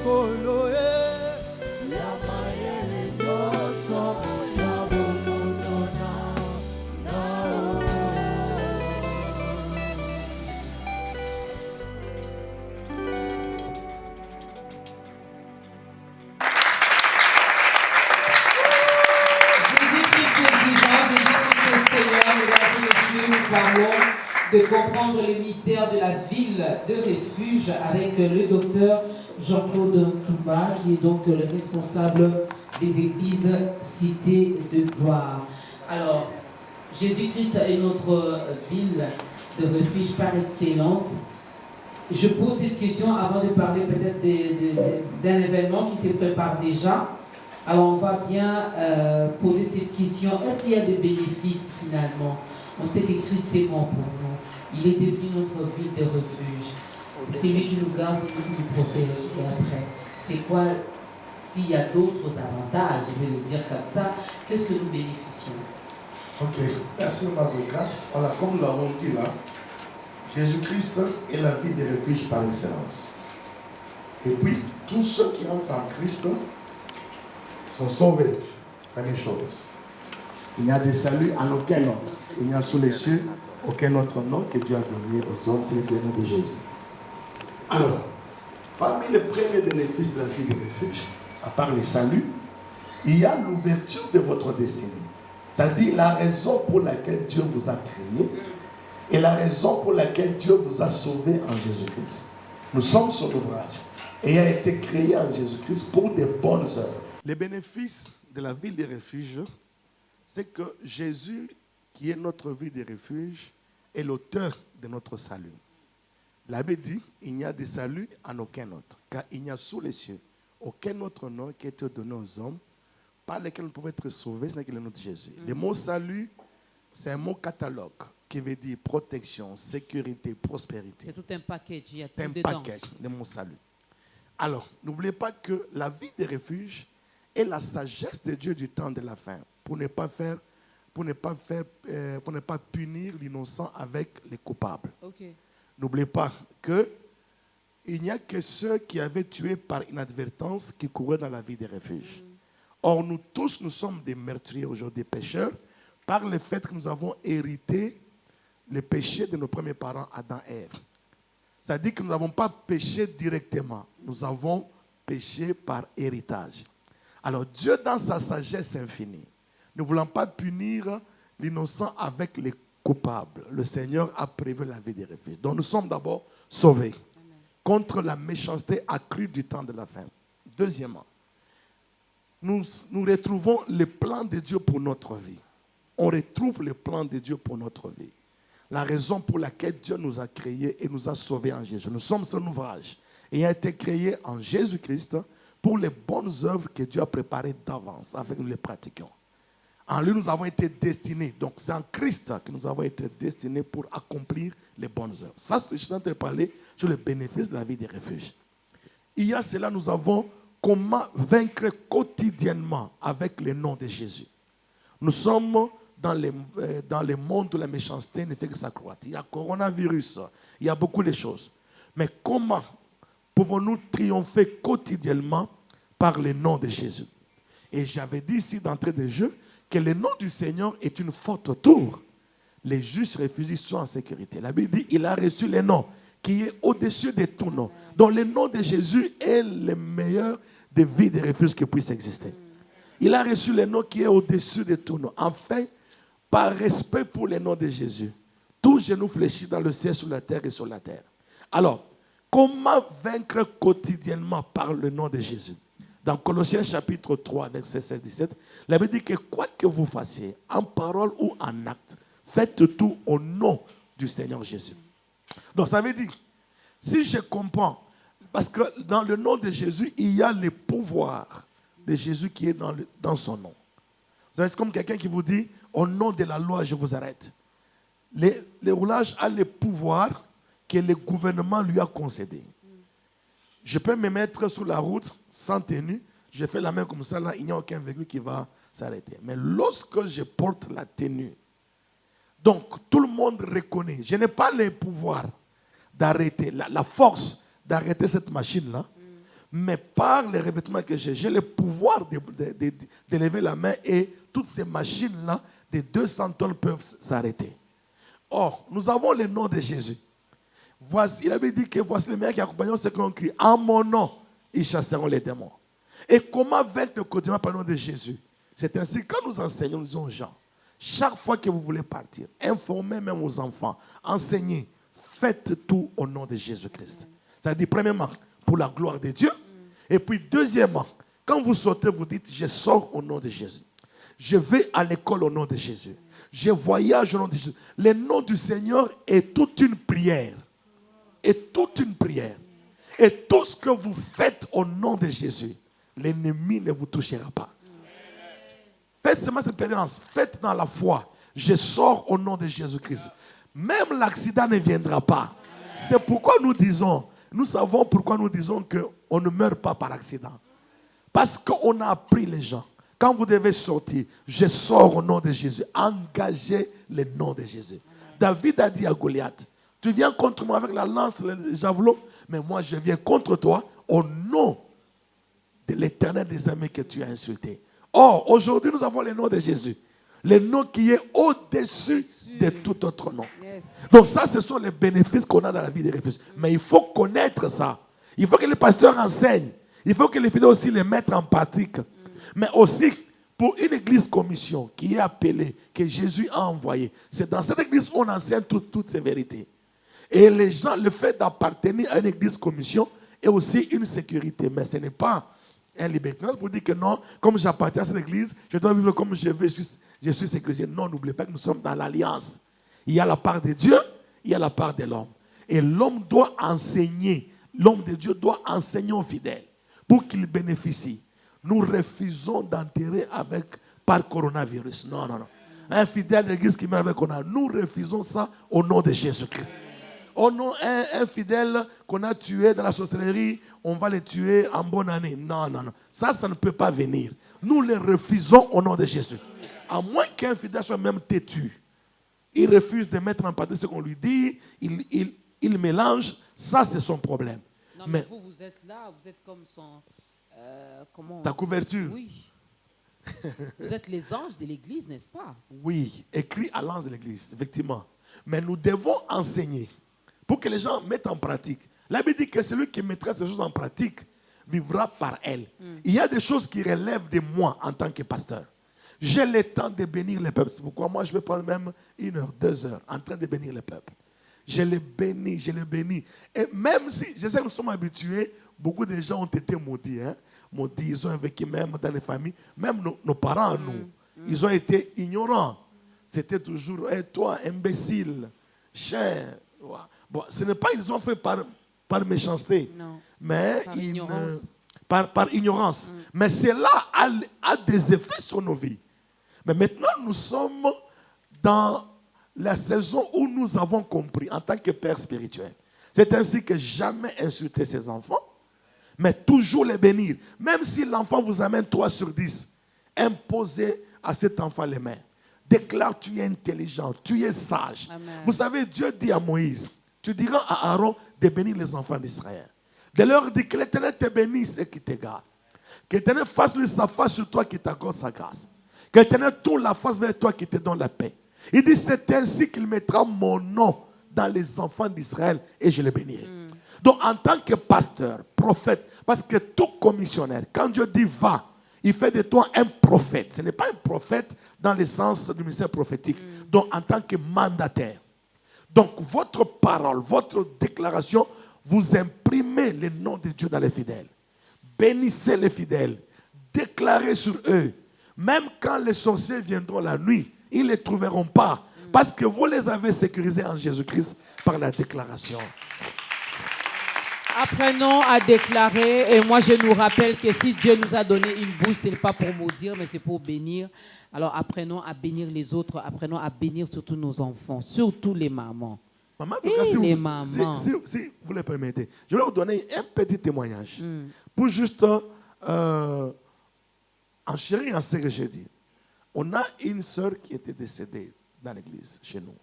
S3: Kolo,
S1: Nous parlons de comprendre les mystères de la ville de refuge avec le docteur Jean-Claude Touba, qui est donc le responsable des églises Cité de Gloire. Alors, Jésus-Christ est notre ville de refuge par excellence. Je pose cette question avant de parler peut-être d'un événement qui se prépare déjà. Alors, on va bien poser cette question. Est-ce qu'il y a des bénéfices finalement? On sait que Christ est mort pour nous. Il est devenu notre ville de refuge. C'est lui qui nous garde, c'est lui qui nous protège. Et après, c'est quoi, s'il y a d'autres avantages, je vais le dire comme ça, qu'est-ce que nous bénéficions?
S2: Ok, merci Marie Grâce. Voilà, comme nous l'avons dit là, Jésus-Christ est la ville de refuge par excellence. Et puis, tous ceux qui entrent en Christ sont sauvés. Première chose. Il n'y a de salut en aucun autre. Il n'y a sous les cieux aucun autre nom que Dieu a donné aux hommes, c'est le nom de Jésus. Alors, parmi les premiers bénéfices de la vie de refuge, à part le salut, il y a l'ouverture de votre destinée. C'est-à-dire la raison pour laquelle Dieu vous a créé et la raison pour laquelle Dieu vous a sauvé en Jésus-Christ. Nous sommes son ouvrage et a été créé en Jésus-Christ pour de bonnes œuvres. Les bénéfices de la ville de refuge, c'est que Jésus, qui est notre ville de refuge, est l'auteur de notre salut. La Bible dit, il n'y a de salut en aucun autre, car il n'y a sous les cieux aucun autre nom qui a été donné aux hommes, par lequel nous pouvons être sauvés, ce n'est que le nom de Jésus. Le mot salut, c'est un mot catalogue qui veut dire protection, sécurité, prospérité.
S1: C'est tout un package, il y a tout
S2: C'est un
S1: dedans.
S2: package, le mot salut. Alors, n'oubliez pas que la vie de refuge est la sagesse de Dieu du temps de la fin, pour ne pas punir l'innocent avec les coupables.
S1: Okay.
S2: N'oubliez pas que il n'y a que ceux qui avaient tué par inadvertance qui couraient dans la vie des refuges. Or, nous tous, nous sommes des meurtriers aujourd'hui, des pécheurs, par le fait que nous avons hérité le péché de nos premiers parents, Adam et Ève. C'est-à-dire que nous n'avons pas péché directement, nous avons péché par héritage. Alors, Dieu, dans sa sagesse infinie, ne voulant pas punir l'innocent avec les coupables, le Seigneur a prévu la vie des refuges. Donc, nous sommes d'abord sauvés contre la méchanceté accrue du temps de la fin. Deuxièmement, nous retrouvons le plan de Dieu pour notre vie. On retrouve le plan de Dieu pour notre vie. La raison pour laquelle Dieu nous a créés et nous a sauvés en Jésus. Nous sommes son ouvrage et a été créé en Jésus-Christ pour les bonnes œuvres que Dieu a préparées d'avance, afin que nous les pratiquions. En lui, nous avons été destinés. Donc, c'est en Christ que nous avons été destinés pour accomplir les bonnes œuvres. Ça, je suis en train de parler sur le bénéfice de la vie des refuges. Il y a cela, nous avons comment vaincre quotidiennement avec le nom de Jésus. Nous sommes dans le monde où la méchanceté ne fait que s'accroître. Il y a coronavirus, il y a beaucoup de choses. Mais comment pouvons-nous triompher quotidiennement par le nom de Jésus? Et j'avais dit ici d'entrée de jeu que le nom du Seigneur est une forte tour. Les justes réfugiés sont en sécurité. La Bible dit qu'il a reçu le nom qui est au-dessus de tout nom. Donc le nom de Jésus est le meilleur des vies de refuge qui puisse exister. Il a reçu le nom qui est au-dessus de tout nom. Enfin, par respect pour le nom de Jésus, tout genou fléchit dans le ciel, sur la terre et sur la terre. Alors, comment vaincre quotidiennement par le nom de Jésus? Dans Colossiens chapitre 3, verset 16-17, la Bible dit que quoi que vous fassiez, en parole ou en acte, faites tout au nom du Seigneur Jésus. Donc ça veut dire, si je comprends, parce que dans le nom de Jésus, il y a le pouvoir de Jésus qui est dans son nom. Vous savez, c'est comme quelqu'un qui vous dit, au nom de la loi, je vous arrête. Le roulage a le pouvoir que le gouvernement lui a concédé. Je peux me mettre sur la route sans tenue, je fais la main comme ça, là, il n'y a aucun véhicule qui va s'arrêter. Mais lorsque je porte la tenue, donc tout le monde reconnaît, je n'ai pas le pouvoir d'arrêter, la force d'arrêter cette machine-là, Mais par les revêtements que j'ai le pouvoir d'élever la main et toutes ces machines-là, de 200 tonnes peuvent s'arrêter. Or, nous avons le nom de Jésus. Voici, il avait dit que voici les meilleurs qui accompagneront ceux qui ont crié. En mon nom, ils chasseront les démons. Et comment vaincre le quotidien par le nom de Jésus? C'est ainsi, quand nous enseignons, nous disons aux gens, chaque fois que vous voulez partir, informez même aux enfants, enseignez, faites tout au nom de Jésus-Christ. Ça dit, premièrement, pour la gloire de Dieu. Et puis, deuxièmement, quand vous sortez, vous dites, je sors au nom de Jésus. Je vais à l'école au nom de Jésus. Je voyage au nom de Jésus. Le nom du Seigneur est toute une prière. Et toute une prière. Et tout ce que vous faites au nom de Jésus, l'ennemi ne vous touchera pas. Faites seulement cette expérience. Faites dans la foi. Je sors au nom de Jésus-Christ. Même l'accident ne viendra pas. C'est pourquoi nous savons pourquoi nous disons qu'on ne meurt pas par accident. Parce qu'on a appris les gens. Quand vous devez sortir, je sors au nom de Jésus. Engagez le nom de Jésus. David a dit à Goliath, tu viens contre moi avec la lance, le javelot, mais moi je viens contre toi au nom de l'Éternel des armées que tu as insulté. Or, aujourd'hui nous avons le nom de Jésus. Le nom qui est au-dessus de tout autre nom. Yes. Donc ça, ce sont les bénéfices qu'on a dans la vie des réfugiés. Mais il faut connaître ça. Il faut que les pasteurs enseignent. Il faut que les fidèles aussi les mettent en pratique. Mais aussi, pour une église commission qui est appelée, que Jésus a envoyée, c'est dans cette église où on enseigne toutes ces vérités. Et les gens, le fait d'appartenir à une église commission est aussi une sécurité. Mais ce n'est pas un libertinage pour dire que non, comme j'appartiens à cette église, je dois vivre comme je veux, je suis sécurisé. Non, n'oubliez pas que nous sommes dans l'alliance. Il y a la part de Dieu, il y a la part de l'homme. Et l'homme doit enseigner, l'homme de Dieu doit enseigner aux fidèles pour qu'ils bénéficient. Nous refusons d'enterrer par coronavirus. Non, non, non. Un fidèle de l'église qui meurt avec coronavirus, nous refusons ça au nom de Jésus-Christ. Oh non, un fidèle qu'on a tué dans la sorcellerie, on va le tuer en bonne année. Non, non, non. Ça ne peut pas venir. Nous le refusons au nom de Jésus. À moins qu'un fidèle soit même têtu. Il refuse de mettre en pratique ce qu'on lui dit. Il mélange. Ça, c'est son problème.
S1: Non, mais vous êtes là. Vous êtes comme son...
S2: sa couverture.
S1: Oui. Vous êtes les anges de l'église, n'est-ce pas?
S2: Oui, écrit à l'ange de l'église, effectivement. Mais nous devons enseigner pour que les gens mettent en pratique. La Bible dit que celui qui mettra ces choses en pratique vivra par elle. Il y a des choses qui relèvent de moi en tant que pasteur. J'ai le temps de bénir le peuple. C'est pourquoi moi je vais prendre même 1 heure, 2 heures en train de bénir le peuple. Je les bénis, je les bénis. Et même si, je sais que nous sommes habitués, beaucoup de gens ont été maudits. Maudits, ils ont vécu même dans les familles. Même nos parents, ils ont été ignorants. C'était toujours, hey, toi, imbécile, chien. Bon, ce n'est pas qu'ils ont fait par méchanceté,
S1: non,
S2: mais
S1: par ignorance.
S2: Par ignorance. Mais cela a des effets sur nos vies. Mais maintenant, nous sommes dans la saison où nous avons compris en tant que père spirituel. C'est ainsi que jamais insulter ses enfants, mais toujours les bénir. Même si l'enfant vous amène 3 sur 10, imposez à cet enfant les mains. Déclare, tu es intelligent, tu es sage. Amen. Vous savez, Dieu dit à Moïse, tu diras à Aaron de bénir les enfants d'Israël. De leur dire que l'Éternel te bénisse et qu'il te garde. Que l'Éternel fasse lui sa face sur toi qui t'accorde sa grâce. Que l'Éternel tourne la face vers toi qui te donne la paix. Il dit, c'est ainsi qu'il mettra mon nom dans les enfants d'Israël et je les bénirai. Donc en tant que pasteur, prophète, parce que tout commissionnaire, quand Dieu dit va, il fait de toi un prophète. Ce n'est pas un prophète dans le sens du ministère prophétique. Donc en tant que mandataire. Donc votre parole, votre déclaration, vous imprimez le nom de Dieu dans les fidèles. Bénissez les fidèles. Déclarez sur eux. Même quand les sorciers viendront la nuit, ils ne les trouveront pas. Parce que vous les avez sécurisés en Jésus-Christ par la déclaration.
S1: Apprenons à déclarer. Et moi, je nous rappelle que si Dieu nous a donné une bouche, ce n'est pas pour maudire, mais c'est pour bénir. Alors apprenons à bénir les autres. Apprenons à bénir surtout nos enfants, surtout les mamans.
S2: Maman, si vous le permettez, je vais vous donner un petit témoignage. Pour juste enchérir en ce que j'ai dit. On a une sœur qui était décédée dans l'église, chez nous.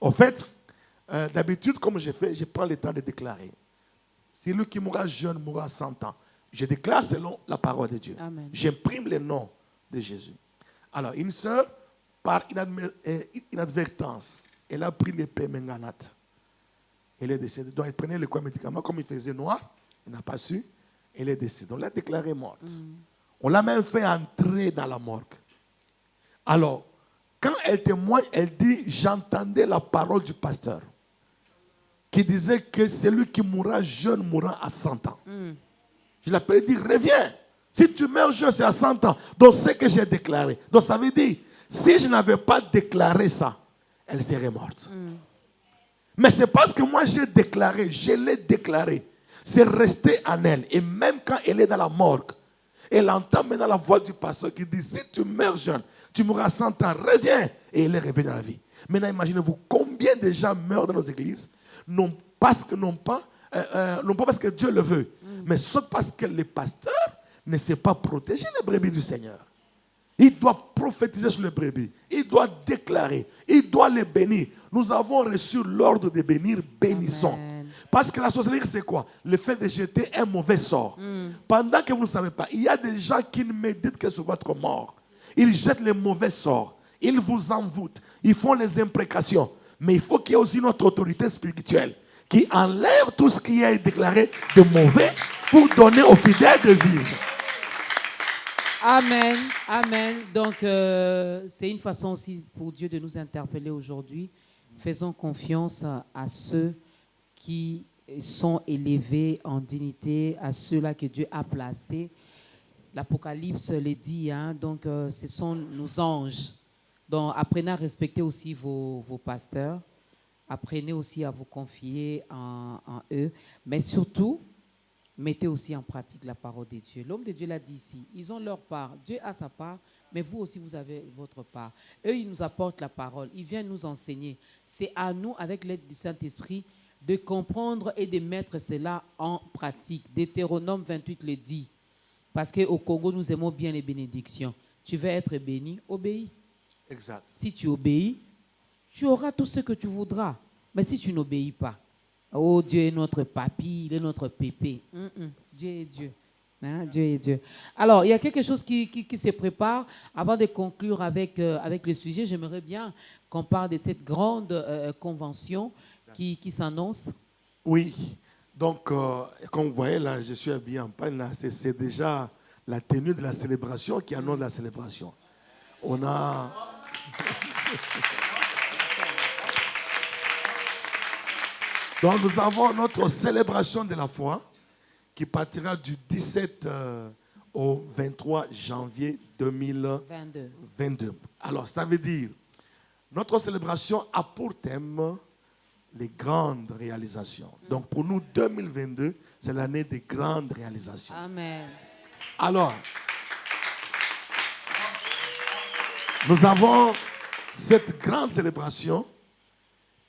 S2: En fait, d'habitude, comme j'ai fait, je prends le temps de déclarer. Celui qui mourra jeune mourra à 100 ans. Je déclare selon la parole de Dieu.
S1: Amen.
S2: J'imprime le nom de Jésus. Alors, une sœur, par inadvertance, elle a pris l'épée Menganat. Elle est décédée. Donc, elle prenait le médicament, comme il faisait noir, elle n'a pas su, elle est décédée. On l'a déclarée morte. On l'a même fait entrer dans la morgue. Alors, quand elle témoigne, elle dit, j'entendais la parole du pasteur qui disait que celui qui mourra jeune mourra à 100 ans. Je l'appelle et dit, reviens. Si tu meurs jeune, c'est à 100 ans. Donc, c'est ce que j'ai déclaré. Donc, ça veut dire, si je n'avais pas déclaré ça, elle serait morte. Mais c'est parce que moi, j'ai déclaré, je l'ai déclaré. C'est resté en elle. Et même quand elle est dans la morgue, elle entend maintenant la voix du pasteur qui dit, si tu meurs jeune, tu mourras à 100 ans, reviens. Et elle est revenue dans la vie. Maintenant, imaginez-vous combien de gens meurent dans nos églises, non pas parce que Dieu le veut, mais sauf parce que le pasteur ne sait pas protéger les brebis du Seigneur. Il doit prophétiser sur les brebis. Il doit déclarer. Il doit les bénir. Nous avons reçu l'ordre de bénir, bénissons.
S1: Amen.
S2: Parce que la sorcellerie, c'est quoi? Le fait de jeter un mauvais sort. Pendant que vous ne savez pas, il y a des gens qui ne méditent que sur votre mort. Ils jettent les mauvais sorts. Ils vous envoûtent. Ils font les imprécations. Mais il faut qu'il y ait aussi notre autorité spirituelle qui enlève tout ce qui est déclaré de mauvais pour donner aux fidèles de vivre.
S1: Amen, amen. Donc, c'est une façon aussi pour Dieu de nous interpeller aujourd'hui. Faisons confiance à ceux qui sont élevés en dignité, à ceux-là que Dieu a placés. L'Apocalypse le dit, hein, donc ce sont nos anges. Donc, apprenez à respecter aussi vos pasteurs. Apprenez aussi à vous confier en eux. Mais surtout, mettez aussi en pratique la parole de Dieu. L'homme de Dieu l'a dit ici. Ils ont leur part. Dieu a sa part, mais vous aussi, vous avez votre part. Eux, ils nous apportent la parole. Ils viennent nous enseigner. C'est à nous, avec l'aide du Saint-Esprit, de comprendre et de mettre cela en pratique. Deutéronome 28 le dit. Parce qu'au Congo, nous aimons bien les bénédictions. Tu veux être béni, obéis.
S2: Exact.
S1: Si tu obéis, tu auras tout ce que tu voudras. Mais si tu n'obéis pas, oh, Dieu est notre papy, il est notre pépé. Dieu est Dieu. Hein? Dieu est Dieu. Alors, il y a quelque chose qui se prépare. Avant de conclure avec le sujet, j'aimerais bien qu'on parle de cette grande convention qui s'annonce.
S2: Oui. Donc, comme vous voyez, là, je suis habillé en pagne. C'est déjà la tenue de la célébration qui annonce la célébration. On a... Donc, nous avons notre célébration de la foi qui partira du 17 au 23 janvier 2022. Alors, ça veut dire, notre célébration a pour thème les grandes réalisations. Donc, pour nous, 2022, c'est l'année des grandes réalisations.
S1: Amen.
S2: Alors, nous avons cette grande célébration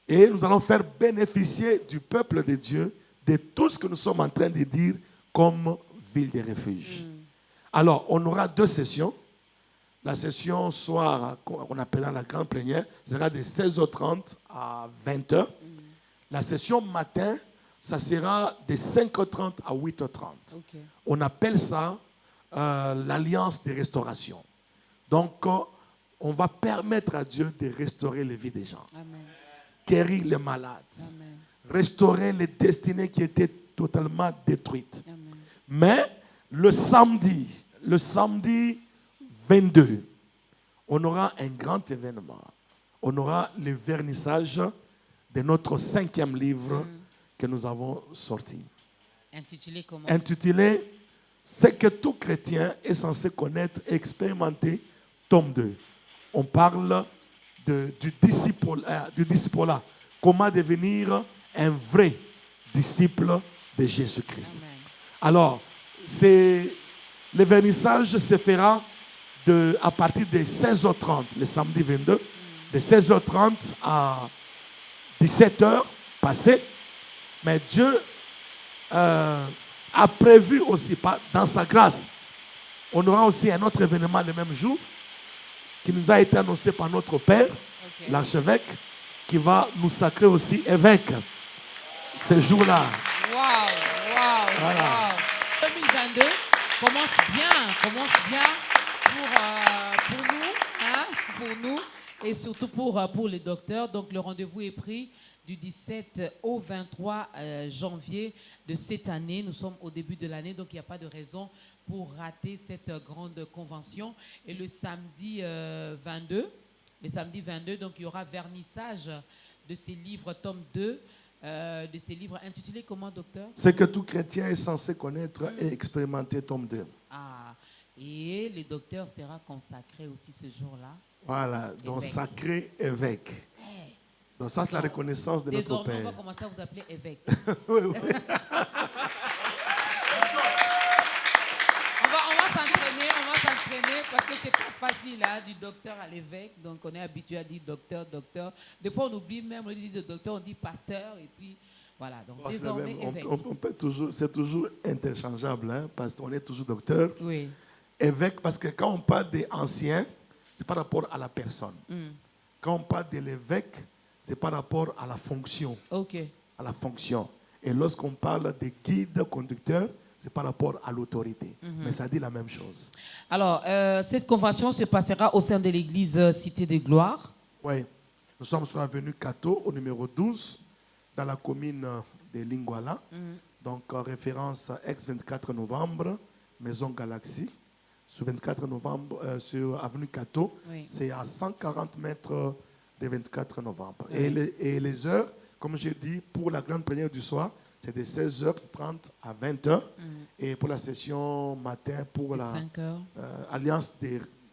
S2: et nous allons faire bénéficier du peuple de Dieu de tout ce que nous sommes en train de dire comme ville de refuge. Alors, on aura 2 sessions. La session soir, qu'on appellera la grande plénière, sera de 16h30 à 20h. La session matin, ça sera de 5h30 à 8h30.
S1: Okay.
S2: On appelle ça l'alliance de restauration. Donc, on va permettre à Dieu de restaurer les vies des gens. Amen. Guérir les malades. Amen. Restaurer les destinées qui étaient totalement détruites. Amen. Mais le samedi 22, on aura un grand événement. On aura le vernissage de notre 5e livre que nous avons sorti.
S1: Intitulé comment?
S2: Intitulé « Ce que tout chrétien est censé connaître et expérimenter », tome 2. On parle du disciple-là. Comment devenir un vrai disciple de Jésus-Christ. Alors, le vernissage se fera à partir de 16h30, le samedi 22, de 16h30 à 17h passé. Mais Dieu a prévu aussi, dans sa grâce, on aura aussi un autre événement le même jour qui nous a été annoncé par notre Père, l'archevêque, qui va nous sacrer aussi évêque ce jour-là.
S1: Wow.
S2: Voilà.
S1: 2022. commence bien pour nous, hein, pour nous et surtout pour les docteurs. Donc le rendez-vous est pris du 17 au 23 janvier de cette année. Nous sommes au début de l'année, donc il n'y a pas de raison pour rater cette grande convention. Et le samedi 22, donc il y aura vernissage de ces livres, tome 2, de ces livres intitulés comment, docteur?
S2: Ce que tout chrétien est censé connaître et expérimenter, tome 2.
S1: Ah, et le docteur sera consacré aussi ce jour-là.
S2: Voilà, donc sacré évêque.
S1: Hey.
S2: Donc ça, c'est la reconnaissance de notre Père.
S1: On va commencer à vous appeler évêque.
S2: Oui, oui.
S1: On va s'entraîner parce que c'est pas facile, hein, du docteur à l'évêque. Donc on est habitué à dire docteur. Des fois on oublie même, on dit de docteur, on dit pasteur et puis voilà. Donc désormais évêque.
S2: On peut toujours, c'est toujours interchangeable, hein, parce qu'on est toujours docteur.
S1: Oui.
S2: Évêque, parce que quand on parle des anciens, c'est par rapport à la personne. Quand on parle de l'évêque, c'est par rapport à la fonction.
S1: Ok.
S2: À la fonction. Et lorsqu'on parle des guides conducteurs, c'est par rapport à l'autorité. Mais ça dit la même chose.
S1: Alors, cette convention se passera au sein de l'église Cité de Gloire.
S2: Oui. Nous sommes sur l'avenue Cato, au numéro 12, dans la commune de Linguala. Donc, référence ex-24 novembre, Maison Galaxie. Sur 24 novembre, sur avenue Cato, oui. C'est à 140 mètres de 24 novembre. Oui. Et les heures, comme j'ai dit, pour la grande prière du soir, c'est de 16h30 à 20h. Et pour la session matin, pour la alliance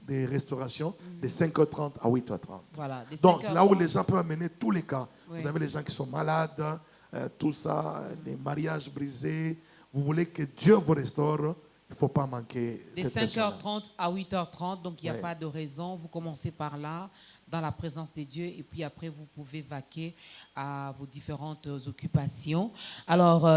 S2: des restaurations, de 5h30 à 8h30.
S1: Voilà,
S2: donc là où les gens peuvent amener tous les cas. Oui. Vous avez les gens qui sont malades, tout ça, les mariages brisés. Vous voulez que Dieu vous restaure. Il ne faut pas manquer.
S1: De 5h30 à 8h30, donc il n'y a pas de raison. Vous commencez par là, dans la présence de Dieu, et puis après, vous pouvez vaquer à vos différentes occupations. Alors,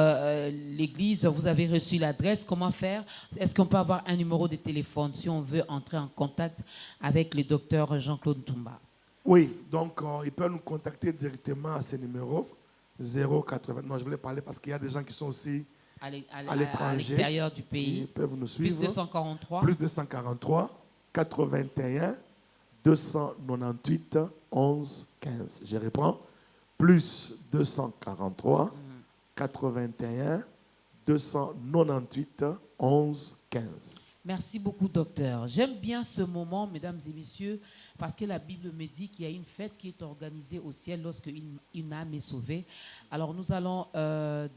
S1: l'église, vous avez reçu l'adresse. Comment faire? Est-ce qu'on peut avoir un numéro de téléphone si on veut entrer en contact avec le docteur Jean-Claude Ntumba?
S2: Oui, donc il peut nous contacter directement à ce numéro 080. Non, je voulais parler parce qu'il y a des gens qui sont aussi à
S1: l'extérieur du pays.
S2: Ils peuvent nous suivre.
S1: Plus 243.
S2: Plus 243 81 298 11 15. Je reprends. Plus 243 81 298 11 15.
S1: Merci beaucoup, docteur. J'aime bien ce moment, mesdames et messieurs, parce que la Bible me dit qu'il y a une fête qui est organisée au ciel lorsque une âme est sauvée. Alors, nous allons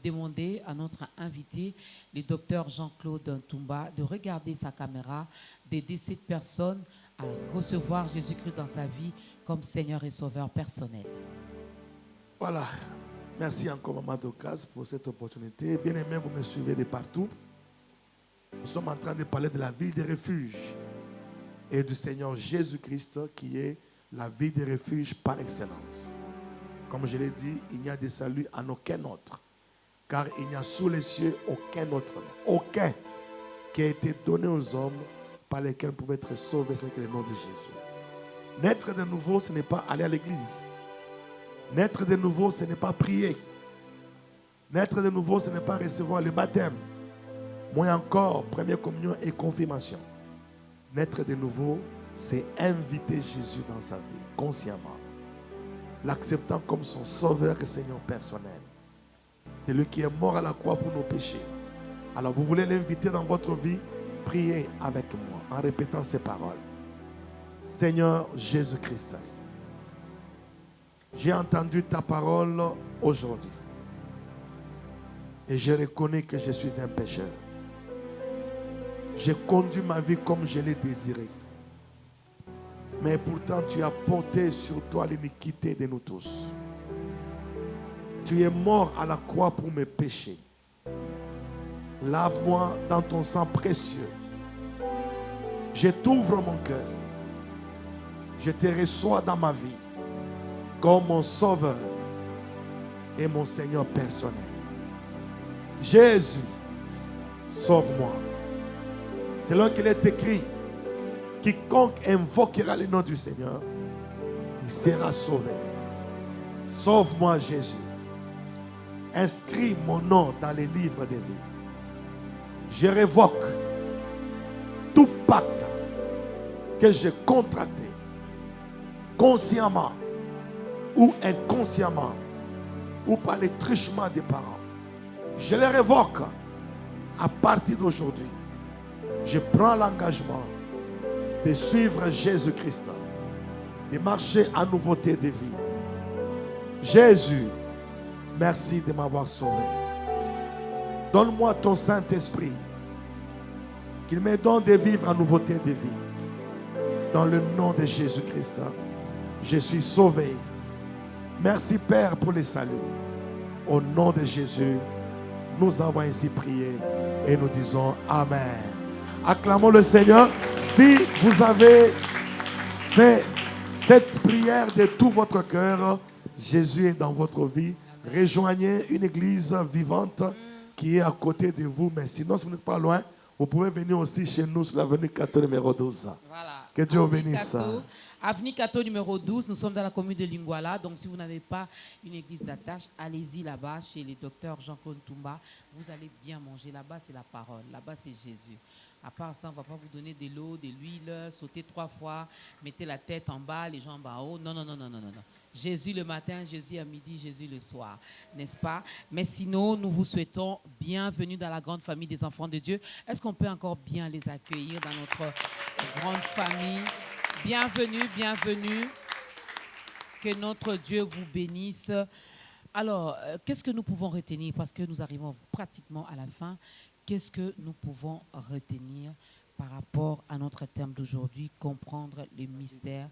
S1: demander à notre invité, le docteur Jean-Claude Ntumba, de regarder sa caméra, d'aider cette personne à recevoir Jésus-Christ dans sa vie comme Seigneur et Sauveur personnel.
S2: Voilà. Merci encore, Maman Docas, pour cette opportunité. Bien aimé, vous me suivez de partout. Nous sommes en train de parler de la ville de refuge et du Seigneur Jésus-Christ qui est la ville de refuge par excellence. Comme je l'ai dit, il n'y a de salut en aucun autre, car il n'y a sous les cieux aucun autre nom, aucun qui a été donné aux hommes par lesquels on pouvait être sauvés, c'est le nom de Jésus. Naître de nouveau, ce n'est pas aller à l'église. Naître de nouveau, ce n'est pas prier. Naître de nouveau, ce n'est pas recevoir le baptême. Moins encore, première communion et confirmation. Naître de nouveau, c'est inviter Jésus dans sa vie, consciemment. L'acceptant comme son sauveur et Seigneur personnel. C'est lui qui est mort à la croix pour nos péchés. Alors vous voulez l'inviter dans votre vie, priez avec moi en répétant ces paroles. Seigneur Jésus-Christ, j'ai entendu ta parole aujourd'hui. Et je reconnais que je suis un pécheur. J'ai conduit ma vie comme je l'ai désiré. Mais pourtant, tu as porté sur toi l'iniquité de nous tous. Tu es mort à la croix pour mes péchés. Lave-moi dans ton sang précieux. Je t'ouvre mon cœur. Je te reçois dans ma vie comme mon sauveur et mon Seigneur personnel. Jésus, sauve-moi. C'est là qu'il est écrit, quiconque invoquera le nom du Seigneur, il sera sauvé. Sauve-moi, Jésus. Inscris mon nom dans les livres de vie. Je révoque pacte que j'ai contracté, consciemment ou inconsciemment, ou par les trichements des parents, je les révoque à partir d'aujourd'hui. Je prends l'engagement de suivre Jésus-Christ, de marcher en nouveauté de vie. Jésus, merci de m'avoir sauvé. Donne-moi ton Saint-Esprit, qu'il me donne de vivre en nouveauté de vie. Dans le nom de Jésus-Christ, je suis sauvé. Merci Père pour le salut. Au nom de Jésus, nous avons ainsi prié et nous disons Amen. Acclamons le Seigneur. Si vous avez fait cette prière de tout votre cœur, Jésus est dans votre vie. Rejoignez une église vivante qui est à côté de vous. Mais sinon, si vous n'êtes pas loin, vous pouvez venir aussi chez nous sur l'avenue Cato numéro 12.
S1: Voilà.
S2: Que Dieu vous bénisse.
S1: Avenue Cato numéro 12, nous sommes dans la commune de Lingwala. Donc si vous n'avez pas une église d'attache, allez-y là-bas chez le docteur Jean-Claude Toumba. Vous allez bien manger. Là-bas, c'est la parole. Là-bas, c'est Jésus. À part ça, on ne va pas vous donner de l'eau, de l'huile, sauter 3 fois, mettez la tête en bas, les jambes en haut. Non, non, non, non, non, non. Jésus le matin, Jésus à midi, Jésus le soir. N'est-ce pas? Mais sinon, nous vous souhaitons bienvenue dans la grande famille des enfants de Dieu. Est-ce qu'on peut encore bien les accueillir dans notre grande famille? Bienvenue, bienvenue. Que notre Dieu vous bénisse. Alors, qu'est-ce que nous pouvons retenir? Parce que nous arrivons pratiquement à la fin. Qu'est-ce que nous pouvons retenir par rapport à notre thème d'aujourd'hui, comprendre le mystère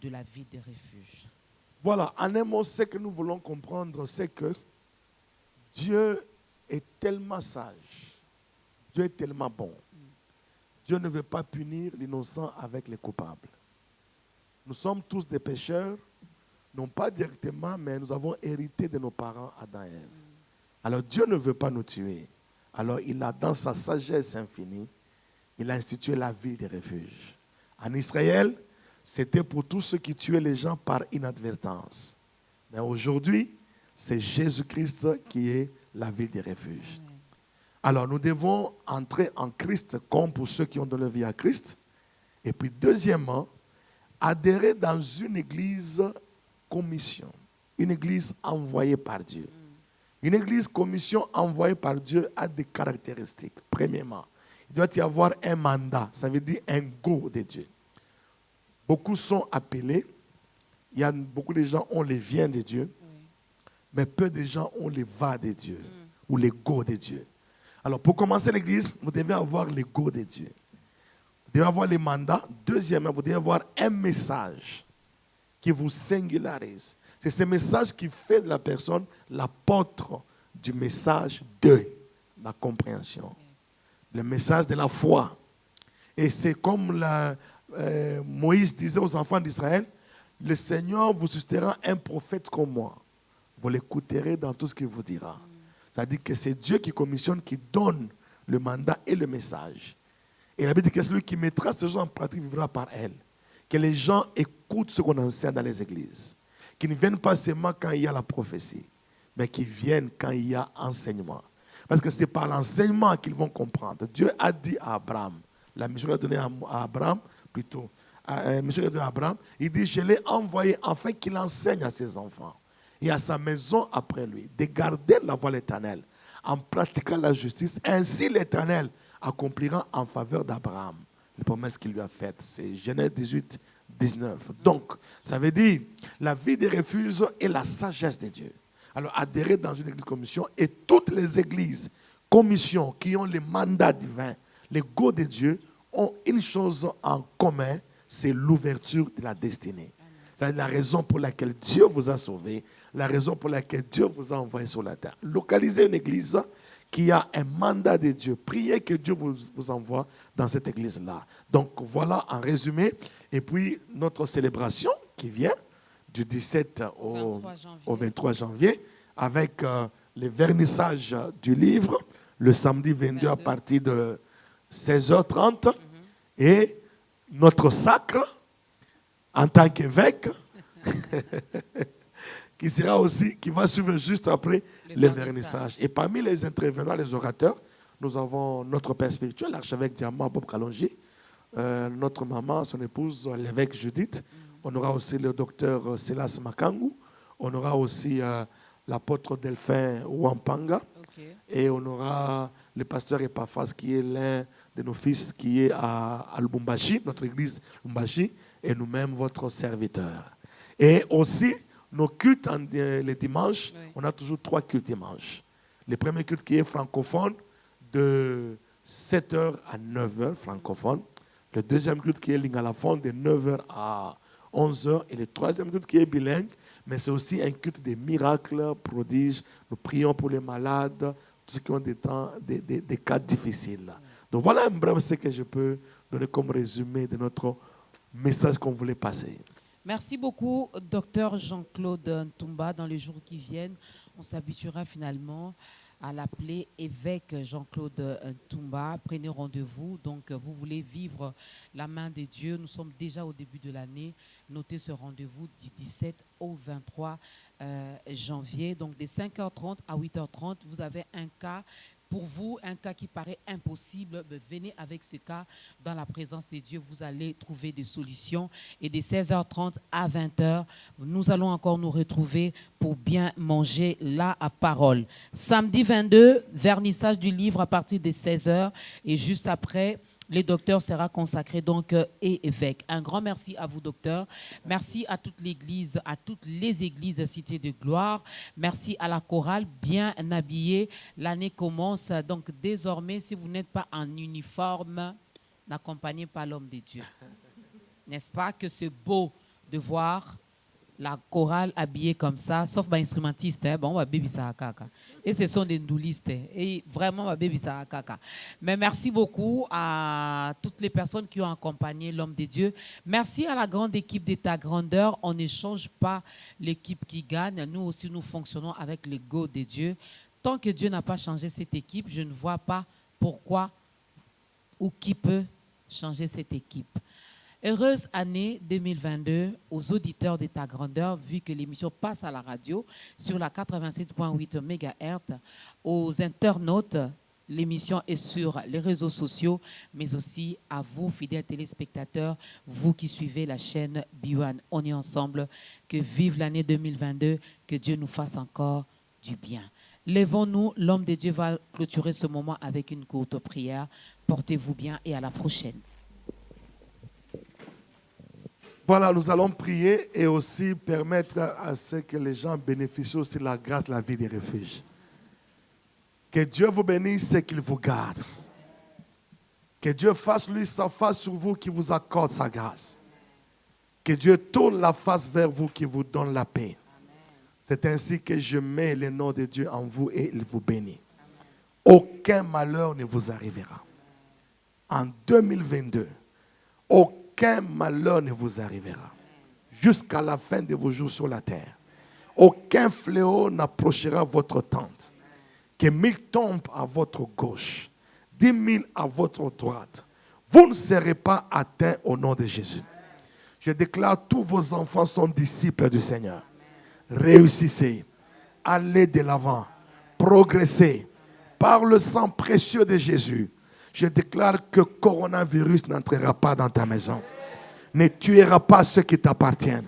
S1: de la vie de refuge?
S2: Voilà, en un mot, ce que nous voulons comprendre, c'est que Dieu est tellement sage, Dieu est tellement bon. Dieu ne veut pas punir l'innocent avec les coupables. Nous sommes tous des pécheurs, non pas directement, mais nous avons hérité de nos parents Adam et Ève. Alors Dieu ne veut pas nous tuer. Alors il a, dans sa sagesse infinie, il a institué la ville des refuges. En Israël, c'était pour tous ceux qui tuaient les gens par inadvertance. Mais aujourd'hui, c'est Jésus-Christ qui est la ville des refuges. Alors nous devons entrer en Christ comme pour ceux qui ont donné leur vie à Christ. Et puis deuxièmement, adhérer dans une église commission, une église envoyée par Dieu. Une église commission envoyée par Dieu a des caractéristiques. Premièrement, il doit y avoir un mandat, ça veut dire un go de Dieu. Beaucoup sont appelés, il y a beaucoup de gens ont les viens de Dieu, mais peu de gens ont les va de Dieu ou les go de Dieu. Alors pour commencer l'église, vous devez avoir les go de Dieu. Vous devez avoir les mandats. Deuxièmement, vous devez avoir un message qui vous singularise. C'est ce message qui fait de la personne l'apôtre du message de la compréhension. Le message de la foi. Et c'est comme Moïse disait aux enfants d'Israël, le Seigneur vous suscitera un prophète comme moi. Vous l'écouterez dans tout ce qu'il vous dira. C'est-à-dire que c'est Dieu qui commissionne, qui donne le mandat et le message. Et la Bible dit que celui qui mettra ce genre en pratique vivra par elle. Que les gens écoutent ce qu'on enseigne dans les églises. Qu'ils ne viennent pas seulement quand il y a la prophétie, mais qu'ils viennent quand il y a enseignement. Parce que c'est par l'enseignement qu'ils vont comprendre. Dieu a dit à Abraham, la mission qu'il a donnée à Abraham, plutôt, la mission qu'il a donnée à Abraham, il dit, je l'ai envoyé afin qu'il enseigne à ses enfants et à sa maison après lui, de garder la voie de l'Éternel, en pratiquant la justice. Ainsi l'Éternel accomplira en faveur d'Abraham les promesses qu'il lui a faites. C'est Genèse 18, 19. Donc, ça veut dire, la vie des refuges est la sagesse de Dieu. Alors, adhérer dans une église commission, et toutes les églises commission qui ont les mandats divins, les go de Dieu, ont une chose en commun, c'est l'ouverture de la destinée. C'est la raison pour laquelle Dieu vous a sauvé, la raison pour laquelle Dieu vous a envoyé sur la terre. Localisez une église qui a un mandat de Dieu. Priez que Dieu vous envoie dans cette église-là. Donc voilà en résumé. Et puis notre célébration qui vient du 17 au 23 janvier avec le vernissage du livre le samedi 22 à partir de 16h30 et notre sacre en tant qu'évêque qui va suivre juste après le vernissage. Et parmi les intervenants, les orateurs, nous avons notre père spirituel, l'archevêque Diamant Bob Kalonji, notre maman, son épouse, l'évêque Judith. On aura aussi le docteur Silas Makangu. On aura aussi l'apôtre Delphin Wampanga.
S1: Okay.
S2: Et on aura le pasteur Epaphras qui est l'un de nos fils qui est à Lubumbashi, notre église Lubumbashi, et nous-mêmes votre serviteur. Et aussi, nos cultes les dimanches, oui. On a toujours 3 cultes dimanches. Le premier culte qui est francophone, de 7h à 9h, francophone. Le deuxième culte qui est lingalaphone, de 9h à 11h. Et le troisième culte qui est bilingue, mais c'est aussi un culte des miracles, prodiges. Nous prions pour les malades, tous ceux qui ont des cas difficiles. Donc voilà un bref ce que je peux donner comme résumé de notre message qu'on voulait passer.
S1: Merci beaucoup, Dr Jean-Claude Ntumba. Dans les jours qui viennent, on s'habituera finalement à l'appeler évêque Jean-Claude Ntumba. Prenez rendez-vous. Donc, vous voulez vivre la main de Dieu. Nous sommes déjà au début de l'année. Notez ce rendez-vous du 17 au 23 janvier. Donc, de 5h30 à 8h30, vous avez un cas. Pour vous, un cas qui paraît impossible, venez avec ce cas dans la présence de Dieu. Vous allez trouver des solutions. Et de 16h30 à 20h, nous allons encore nous retrouver pour bien manger la parole. Samedi 22, vernissage du livre à partir de 16h. Et juste après, le docteur sera consacré donc et évêque. Un grand merci à vous, docteur. Merci à toute l'église, à toutes les églises Cité de Gloire. Merci à la chorale, bien habillée. L'année commence, donc désormais, si vous n'êtes pas en uniforme, n'accompagnez pas l'homme de Dieu. N'est-ce pas que c'est beau de voir la chorale habillée comme ça, sauf les instrumentistes, hein? Bon, on va baby ça à caca. Et ce sont des ndoulistes. Et vraiment, on va baby ça à caca. Mais merci beaucoup à toutes les personnes qui ont accompagné l'homme de Dieu. Merci à la grande équipe d'État Grandeur. On n'échange pas l'équipe qui gagne. Nous aussi, nous fonctionnons avec le go de Dieu. Tant que Dieu n'a pas changé cette équipe, je ne vois pas pourquoi ou qui peut changer cette équipe. Heureuse année 2022 aux auditeurs d'État Grandeur, vu que l'émission passe à la radio sur la 87.8 MHz, aux internautes, l'émission est sur les réseaux sociaux, mais aussi à vous, fidèles téléspectateurs, vous qui suivez la chaîne B1. On est ensemble, que vive l'année 2022, que Dieu nous fasse encore du bien. Lèvons-nous, l'homme de Dieu va clôturer ce moment avec une courte prière. Portez-vous bien et à la prochaine.
S2: Voilà, nous allons prier et aussi permettre à ce que les gens bénéficient aussi de la grâce de la vie des refuges. Que Dieu vous bénisse et qu'il vous garde. Que Dieu fasse lui sa face sur vous, qui vous accorde sa grâce. Que Dieu tourne la face vers vous, qui vous donne la paix. C'est ainsi que je mets le nom de Dieu en vous et il vous bénit. Aucun malheur ne vous arrivera. En 2022, aucun malheur ne vous arrivera jusqu'à la fin de vos jours sur la terre. Aucun fléau n'approchera votre tente. Que 1000 tombent à votre gauche, 10 000 à votre droite. Vous ne serez pas atteints au nom de Jésus. Je déclare, tous vos enfants sont disciples du Seigneur. Réussissez, allez de l'avant, progressez. Par le sang précieux de Jésus, je déclare que le coronavirus n'entrera pas dans ta maison. Ne tuera pas ceux qui t'appartiennent.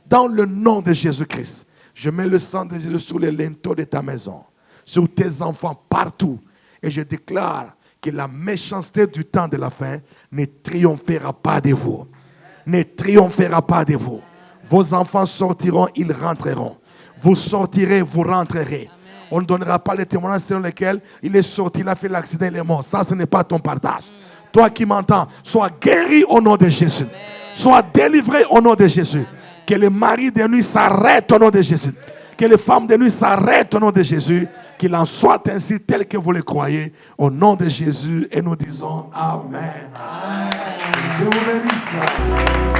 S2: Dans le nom de Jésus-Christ, je mets le sang de Jésus sur les linteaux de ta maison, sur tes enfants, partout. Et je déclare que la méchanceté du temps de la fin ne triomphera pas de vous. Ne triomphera pas de vous. Vos enfants sortiront, ils rentreront. Vous sortirez, vous rentrerez. On ne donnera pas les témoignages selon lesquels il est sorti, il a fait l'accident, il est mort. Ça, ce n'est pas ton partage. Toi qui m'entends, sois guéri au nom de Jésus. Sois délivré au nom de Jésus. Que les maris de nuit s'arrêtent au nom de Jésus. Que les femmes de nuit s'arrêtent au nom de Jésus. Qu'il en soit ainsi tel que vous le croyez. Au nom de Jésus. Et nous disons Amen. Amen. Je vous bénisse.